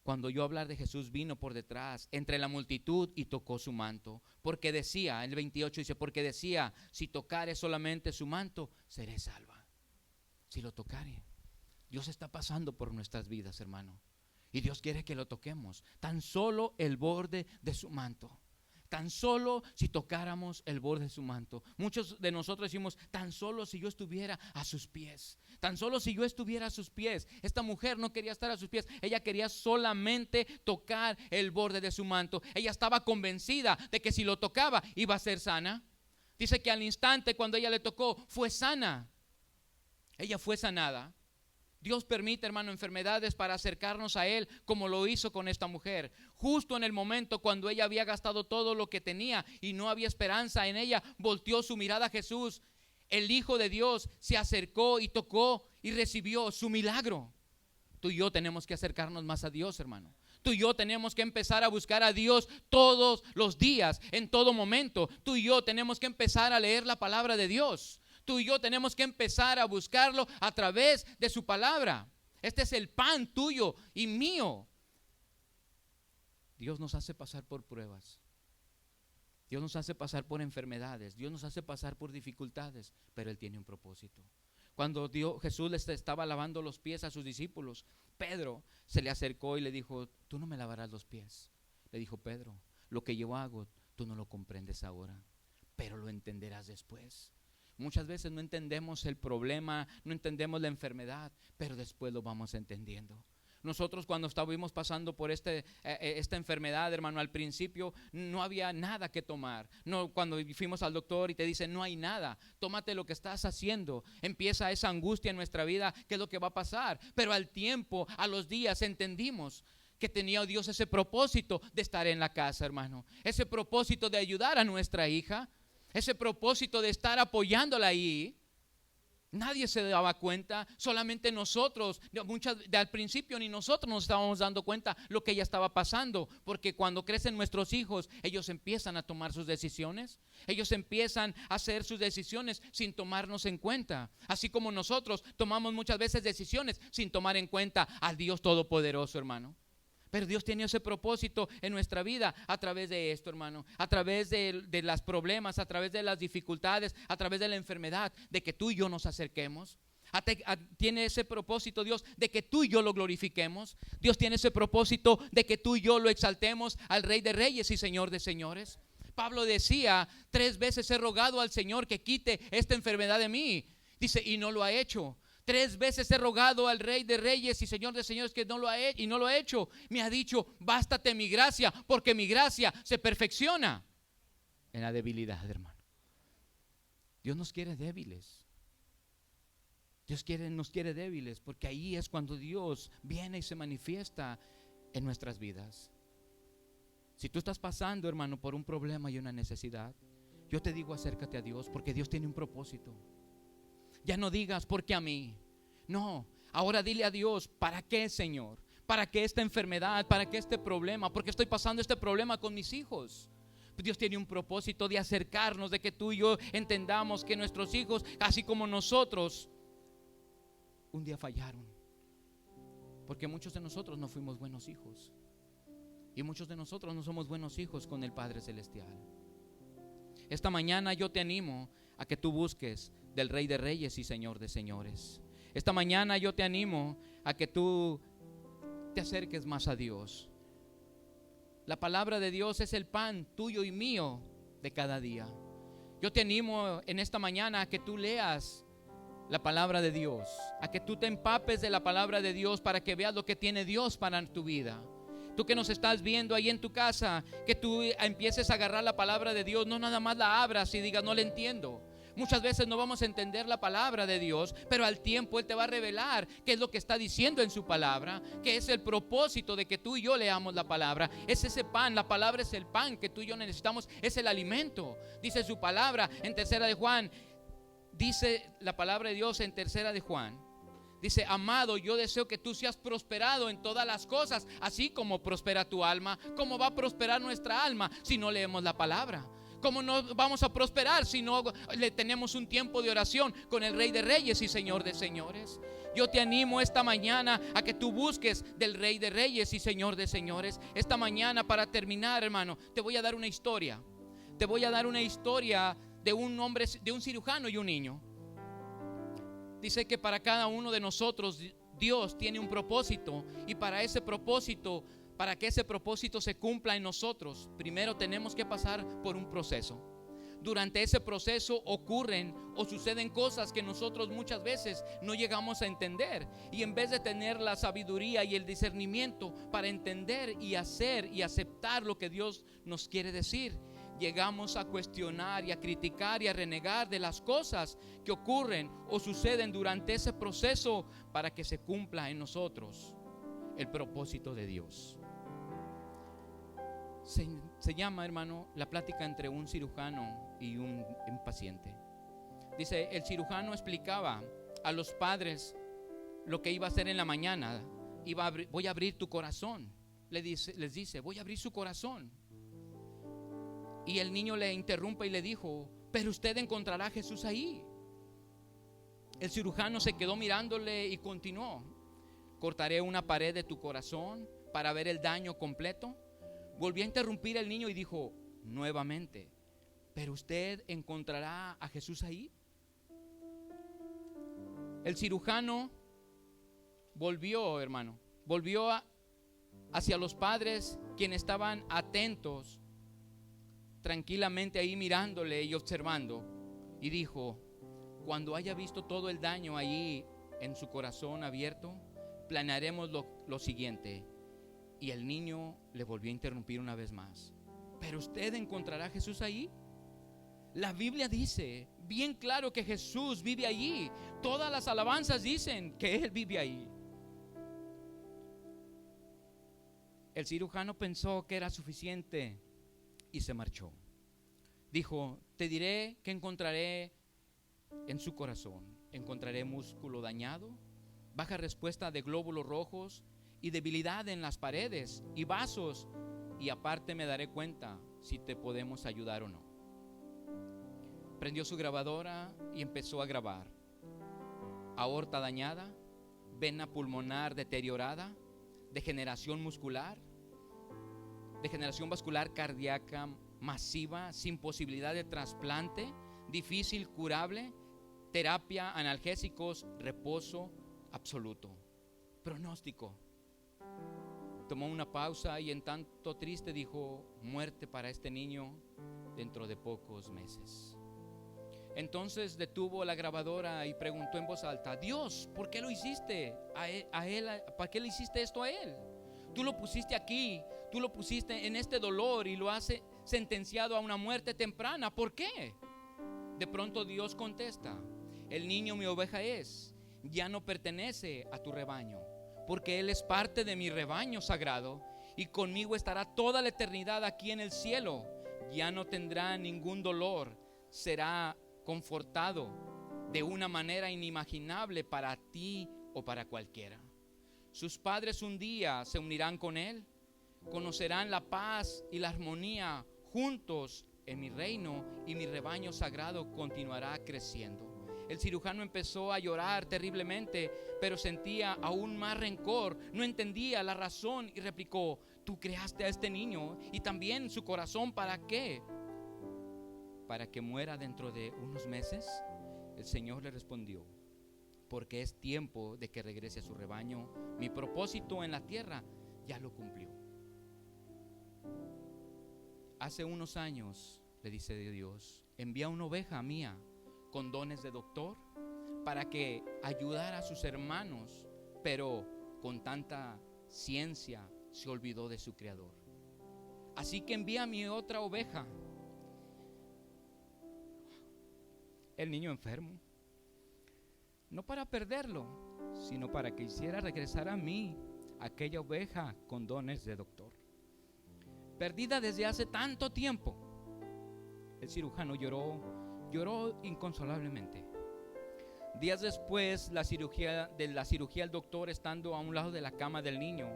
cuando oyó hablar de Jesús, vino por detrás entre la multitud y tocó su manto, porque decía, en el 28 dice, porque decía, si tocare solamente su manto, seré salva. Si lo tocare. Dios está pasando por nuestras vidas, hermano, y Dios quiere que lo toquemos, tan solo el borde de su manto. tan solo si tocáramos el borde de su manto. Muchos de nosotros decimos, tan solo si yo estuviera a sus pies. Tan solo si yo estuviera a sus pies. Esta mujer no quería estar a sus pies. Ella quería solamente tocar el borde de su manto. Ella estaba convencida de que si lo tocaba iba a ser sana. Dice que al instante cuando ella le tocó fue sana. Ella fue sanada. Dios permite, hermano, enfermedades para acercarnos a Él, como lo hizo con esta mujer. Justo en el momento cuando ella había gastado todo lo que tenía y no había esperanza en ella, volteó su mirada a Jesús. El Hijo de Dios se acercó y tocó y recibió su milagro. Tú y yo tenemos que acercarnos más a Dios, hermano. Tú y yo tenemos que empezar a buscar a Dios todos los días, en todo momento. Tú y yo tenemos que empezar a leer la palabra de Dios. Tú y yo tenemos que empezar a buscarlo a través de su palabra. Este es el pan tuyo y mío. Dios nos hace pasar por pruebas. Dios nos hace pasar por enfermedades. Dios nos hace pasar por dificultades, pero Él tiene un propósito. Cuando Jesús les estaba lavando los pies a sus discípulos, Pedro se le acercó y le dijo, tú no me lavarás los pies. Le dijo Pedro, lo que yo hago tú no lo comprendes ahora, pero lo entenderás después. Muchas veces no entendemos el problema, no entendemos la enfermedad, pero después lo vamos entendiendo. Nosotros cuando estábamos pasando por esta enfermedad, hermano, al principio no había nada que tomar. No, cuando fuimos al doctor y te dicen no hay nada, tómate lo que estás haciendo. Empieza esa angustia en nuestra vida, ¿qué es lo que va a pasar? Pero al tiempo, a los días entendimos que tenía Dios ese propósito de estar en la casa, hermano. Ese propósito de ayudar a nuestra hija. Ese propósito de estar apoyándola ahí. Nadie se daba cuenta, solamente nosotros. Al principio ni nosotros nos estábamos dando cuenta lo que ella estaba pasando, porque cuando crecen nuestros hijos, ellos empiezan a tomar sus decisiones. Ellos empiezan a hacer sus decisiones sin tomarnos en cuenta. Así como nosotros tomamos muchas veces decisiones sin tomar en cuenta al Dios Todopoderoso, hermano. Pero Dios tiene ese propósito en nuestra vida a través de esto, hermano, a través de los problemas, a través de las dificultades, a través de la enfermedad, de que tú y yo nos acerquemos. Tiene ese propósito Dios de que tú y yo lo glorifiquemos. Dios tiene ese propósito de que tú y yo lo exaltemos al Rey de Reyes y Señor de Señores. Pablo decía, 3 veces he rogado al Señor que quite esta enfermedad de mí. Dice, y no lo ha hecho. 3 veces he rogado al Rey de Reyes y Señor de Señores que no lo ha hecho, y no lo ha hecho. Me ha dicho, bástate mi gracia, porque mi gracia se perfecciona en la debilidad, hermano. Dios nos quiere débiles. Nos quiere débiles, porque ahí es cuando Dios viene y se manifiesta en nuestras vidas. Si tú estás pasando, hermano, por un problema y una necesidad, yo te digo, acércate a Dios, porque Dios tiene un propósito. Ya no digas, ¿por qué a mí? No, ahora dile a Dios, ¿para qué, Señor? ¿Para qué esta enfermedad? ¿Para qué este problema? ¿Por qué estoy pasando este problema con mis hijos? Dios tiene un propósito de acercarnos, de que tú y yo entendamos que nuestros hijos, así como nosotros, un día fallaron. Porque muchos de nosotros no fuimos buenos hijos. Y muchos de nosotros no somos buenos hijos con el Padre Celestial. Esta mañana yo te animo a que tú busques del Rey de Reyes y Señor de Señores. Esta mañana yo te animo a que tú te acerques más a Dios. La palabra de Dios es el pan tuyo y mío de cada día. Yo te animo en esta mañana a que tú leas la palabra de Dios, a que tú te empapes de la palabra de Dios para que veas lo que tiene Dios para tu vida. Tú que nos estás viendo ahí en tu casa, que tú empieces a agarrar la palabra de Dios, no nada más la abras y digas no la entiendo. Muchas veces no vamos a entender la palabra de Dios, pero al tiempo Él te va a revelar qué es lo que está diciendo en su palabra, que es el propósito de que tú y yo leamos la palabra. Es ese pan, la palabra es el pan que tú y yo necesitamos, es el alimento. Dice su palabra en 3 de Juan, dice la palabra de Dios en 3 de Juan. Dice, amado, yo deseo que tú seas prosperado en todas las cosas, así como prospera tu alma. ¿Cómo va a prosperar nuestra alma si no leemos la palabra? ¿Cómo no vamos a prosperar si no le tenemos un tiempo de oración con el Rey de Reyes y Señor de Señores? Yo te animo esta mañana a que tú busques del Rey de Reyes y Señor de Señores. Esta mañana, para terminar, hermano, te voy a dar una historia. Te voy a dar una historia de un hombre, de un cirujano y un niño. Dice que para cada uno de nosotros Dios tiene un propósito, y para ese propósito para que ese propósito se cumpla en nosotros, primero tenemos que pasar por un proceso. Durante ese proceso ocurren o suceden cosas que nosotros muchas veces no llegamos a entender. Y en vez de tener la sabiduría y el discernimiento para entender y hacer y aceptar lo que Dios nos quiere decir, llegamos a cuestionar y a criticar y a renegar de las cosas que ocurren o suceden durante ese proceso para que se cumpla en nosotros el propósito de Dios. Se llama, hermano, la plática entre un cirujano y un paciente. Dice, el cirujano explicaba a los padres lo que iba a hacer en la mañana. Voy a abrir tu corazón. Les dice, voy a abrir su corazón. Y el niño le interrumpe y le dijo, pero usted encontrará a Jesús ahí. El cirujano se quedó mirándole y continuó. Cortaré una pared de tu corazón para ver el daño completo. Volvió a interrumpir el niño y dijo nuevamente, pero usted encontrará a Jesús ahí. El cirujano volvió, hermano, hacia los padres, quienes estaban atentos, tranquilamente ahí mirándole y observando, y dijo, cuando haya visto todo el daño allí en su corazón abierto, planearemos lo siguiente. Y el niño le volvió a interrumpir una vez más, pero usted encontrará a Jesús ahí. La Biblia dice bien claro que Jesús vive allí. Todas las alabanzas dicen que Él vive ahí. El cirujano pensó que era suficiente y se marchó. Dijo, te diré que encontraré en su corazón. Encontraré músculo dañado, baja respuesta de glóbulos rojos y debilidad en las paredes y vasos, y aparte me daré cuenta si te podemos ayudar o no. Prendió su grabadora y empezó a grabar. Aorta dañada, vena pulmonar deteriorada, degeneración muscular, degeneración vascular cardíaca masiva sin posibilidad de trasplante, difícil curable, terapia, analgésicos, reposo absoluto. Pronóstico. Tomó una pausa y en tanto triste dijo, muerte para este niño dentro de pocos meses. Entonces detuvo la grabadora y preguntó en voz alta, Dios, ¿por qué lo hiciste a él? ¿Para qué le hiciste esto a él? Tú lo pusiste aquí, tú lo pusiste en este dolor y lo has sentenciado a una muerte temprana. ¿Por qué? De pronto Dios contesta, el niño mi oveja es, ya no pertenece a tu rebaño, porque él es parte de mi rebaño sagrado y conmigo estará toda la eternidad aquí en el cielo. Ya no tendrá ningún dolor, será confortado de una manera inimaginable para ti o para cualquiera. Sus padres un día se unirán con él, conocerán la paz y la armonía juntos en mi reino y mi rebaño sagrado continuará creciendo. El cirujano empezó a llorar terriblemente, pero sentía aún más rencor. No entendía la razón y replicó, tú creaste a este niño y también su corazón, ¿para qué? ¿Para que muera dentro de unos meses? El Señor le respondió, porque es tiempo de que regrese a su rebaño. Mi propósito en la tierra ya lo cumplió. Hace unos años, le dice Dios, envía una oveja mía con dones de doctor para que ayudara a sus hermanos, pero con tanta ciencia se olvidó de su creador. Así que envía mi otra oveja. El niño enfermo, no para perderlo, sino para que hiciera regresar a mí aquella oveja con dones de doctor, perdida desde hace tanto tiempo. El cirujano lloró inconsolablemente. Días después, de la cirugía, el doctor, estando a un lado de la cama del niño,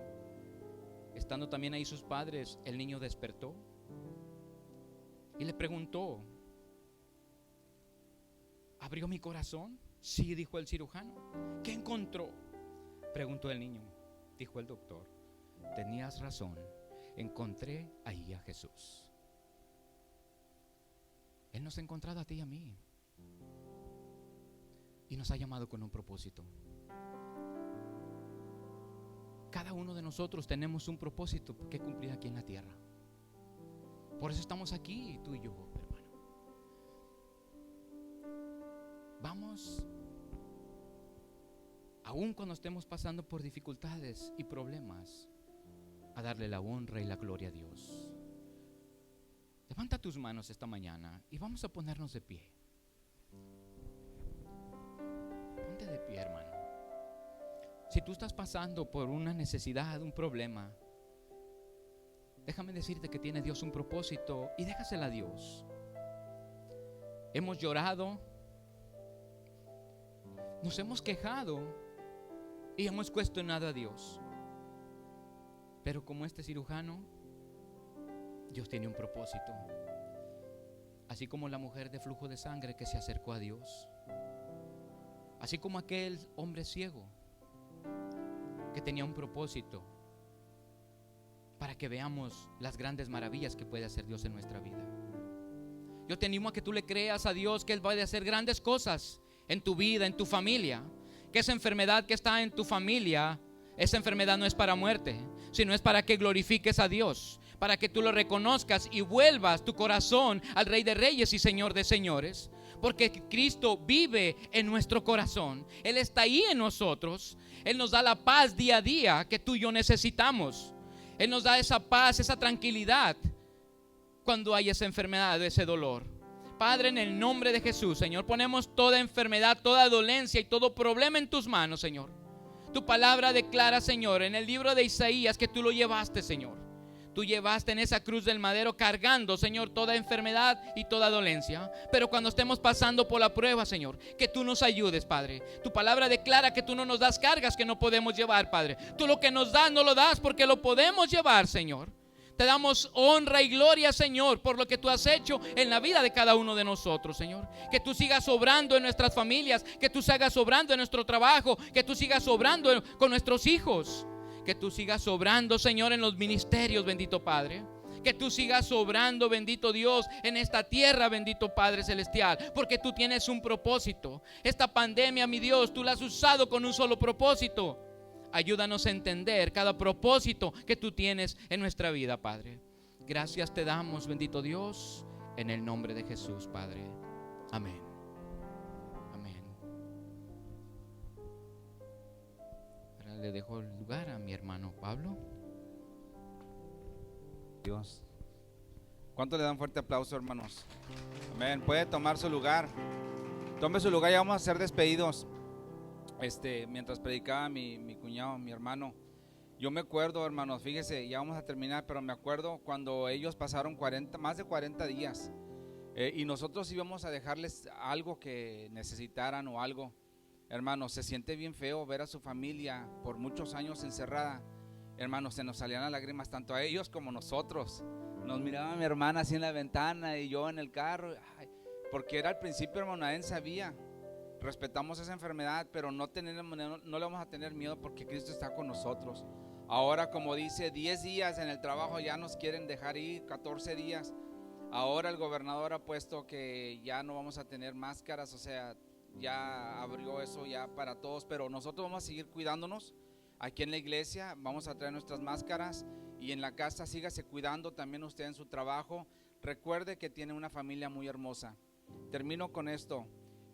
estando también ahí sus padres, el niño despertó y le preguntó, ¿abrió mi corazón? Sí, dijo el cirujano. ¿Qué encontró? Preguntó el niño. Dijo el doctor, tenías razón, encontré ahí a Jesús. Él nos ha encontrado a ti y a mí y nos ha llamado con un propósito. Cada cada uno de nosotros tenemos un propósito que cumplir aquí en la tierra. Por eso estamos aquí, tú y yo, hermano. Vamos, aun cuando estemos pasando por dificultades y problemas, a darle la honra y la gloria a Dios. Levanta tus manos esta mañana y vamos a ponernos de pie. Ponte de pie, hermano. Si tú estás pasando por una necesidad, un problema, déjame decirte que tiene Dios un propósito y déjasela a Dios. Hemos llorado, nos hemos quejado y hemos cuestionado a Dios. Pero como este cirujano, Dios tiene un propósito. Así como la mujer de flujo de sangre que se acercó a Dios. Así como aquel hombre ciego que tenía un propósito para que veamos las grandes maravillas que puede hacer Dios en nuestra vida. Yo te animo a que tú le creas a Dios que Él va a hacer grandes cosas en tu vida, en tu familia. Que esa enfermedad que está en tu familia, esa enfermedad no es para muerte, sino es para que glorifiques a Dios, para que tú lo reconozcas y vuelvas tu corazón al Rey de Reyes y Señor de Señores. Porque Cristo vive en nuestro corazón. Él está ahí en nosotros. Él nos da la paz día a día que tú y yo necesitamos. Él nos da esa paz, esa tranquilidad cuando hay esa enfermedad, ese dolor. Padre, en el nombre de Jesús, Señor, ponemos toda enfermedad, toda dolencia y todo problema en tus manos, Señor. Tu palabra declara, Señor, en el libro de Isaías que tú lo llevaste, Señor. Tú llevaste en esa cruz del madero cargando, Señor, toda enfermedad y toda dolencia. Pero cuando estemos pasando por la prueba, Señor, que tú nos ayudes, Padre. Tu palabra declara que tú no nos das cargas que no podemos llevar, Padre. Tú lo que nos das no lo das porque lo podemos llevar, Señor. Te damos honra y gloria, Señor, por lo que tú has hecho en la vida de cada uno de nosotros, Señor. Que tú sigas obrando en nuestras familias, que tú sigas obrando en nuestro trabajo, que tú sigas obrando con nuestros hijos. Que tú sigas obrando, Señor, en los ministerios, bendito Padre. Que tú sigas obrando, bendito Dios, en esta tierra, bendito Padre Celestial. Porque tú tienes un propósito. Esta pandemia, mi Dios, tú la has usado con un solo propósito. Ayúdanos a entender cada propósito que tú tienes en nuestra vida, Padre. Gracias te damos, bendito Dios, en el nombre de Jesús, Padre. Amén. Le dejo el lugar a mi hermano Pablo. Dios. ¿Cuánto le dan fuerte aplauso, hermanos? Amén. Puede tomar su lugar. Tome su lugar, ya vamos a ser despedidos. Mientras predicaba mi cuñado, mi hermano, yo me acuerdo, hermanos, fíjese, ya vamos a terminar, pero me acuerdo cuando ellos pasaron más de 40 días y nosotros íbamos a dejarles algo que necesitaran o algo. Hermanos, se siente bien feo ver a su familia por muchos años encerrada. Hermanos, se nos salían las lágrimas tanto a ellos como a nosotros. Nos miraba mi hermana así en la ventana y yo en el carro. Ay, porque era al principio, hermano, nadie sabía. Respetamos esa enfermedad, pero no le vamos a tener miedo porque Cristo está con nosotros. Ahora, como dice, 10 días en el trabajo ya nos quieren dejar ir, 14 días. Ahora el gobernador ha puesto que ya no vamos a tener máscaras, o sea, ya abrió eso ya para todos, pero nosotros vamos a seguir cuidándonos. Aquí en la iglesia vamos a traer nuestras máscaras y en la casa sígase cuidando también usted en su trabajo. Recuerde que tiene una familia muy hermosa. Termino con esto.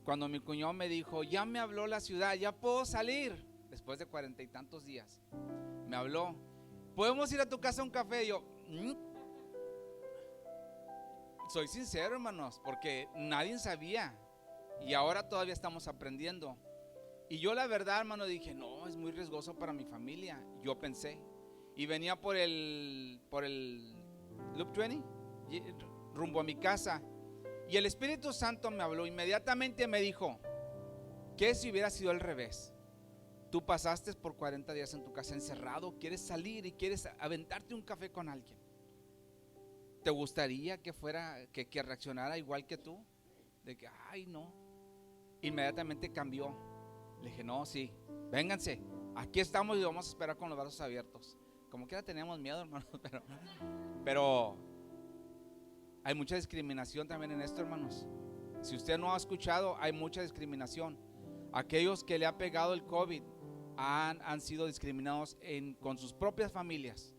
Cuando mi cuñado me dijo, ya me habló la ciudad, ya puedo salir, después de 40 y tantos días, me habló, ¿podemos ir a tu casa a un café? Y yo, soy sincero, hermanos, porque nadie sabía. Y ahora todavía estamos aprendiendo. Y yo la verdad, hermano, dije, no, es muy riesgoso para mi familia. Yo pensé. Y venía por el Loop 20 rumbo a mi casa. Y el Espíritu Santo me habló. Inmediatamente me dijo, ¿qué si hubiera sido al revés? Tú pasaste por 40 días en tu casa encerrado, quieres salir y quieres aventarte un café con alguien. ¿Te gustaría que reaccionara igual que tú? De que, ay, no. Inmediatamente cambió. Le dije, no, sí, vénganse, aquí estamos y vamos a esperar con los brazos abiertos. Como quiera teníamos miedo, hermanos, pero hay mucha discriminación también en esto, hermanos. Si usted no ha escuchado, hay mucha discriminación. Aquellos que le ha pegado el COVID han sido discriminados con sus propias familias.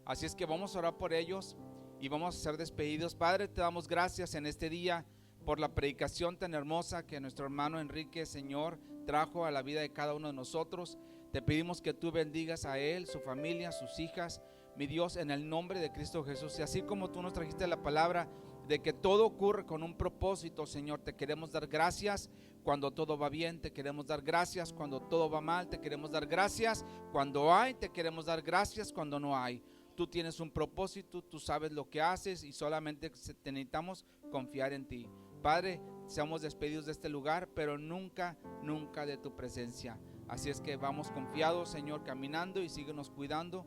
Así es que vamos a orar por ellos y vamos a ser despedidos. Padre, te damos gracias en este día por la predicación tan hermosa que nuestro hermano Enrique, Señor, trajo a la vida de cada uno de nosotros. Te pedimos que tú bendigas a él, su familia, sus hijas, mi Dios, en el nombre de Cristo Jesús. Y así como tú nos trajiste la palabra de que todo ocurre con un propósito, Señor, te queremos dar gracias cuando todo va bien, te queremos dar gracias cuando todo va mal, te queremos dar gracias cuando hay, te queremos dar gracias cuando no hay. Tú tienes un propósito, tú sabes lo que haces y solamente te necesitamos confiar en ti. Padre, seamos despedidos de este lugar, pero nunca, nunca de tu presencia. Así es que vamos confiados, Señor, caminando y síguenos cuidando,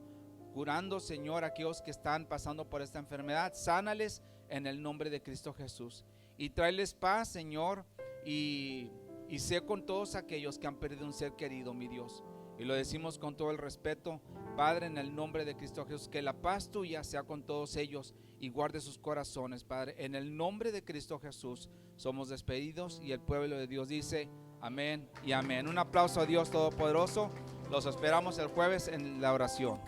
curando, Señor, a aquellos que están pasando por esta enfermedad. Sánales en el nombre de Cristo Jesús y tráeles paz, Señor, y sé con todos aquellos que han perdido un ser querido, mi Dios. Y lo decimos con todo el respeto, Padre, en el nombre de Cristo Jesús, que la paz tuya sea con todos ellos y guarde sus corazones, Padre. En el nombre de Cristo Jesús somos despedidos y el pueblo de Dios dice amén y amén. Un aplauso a Dios Todopoderoso. Los esperamos el jueves en la oración.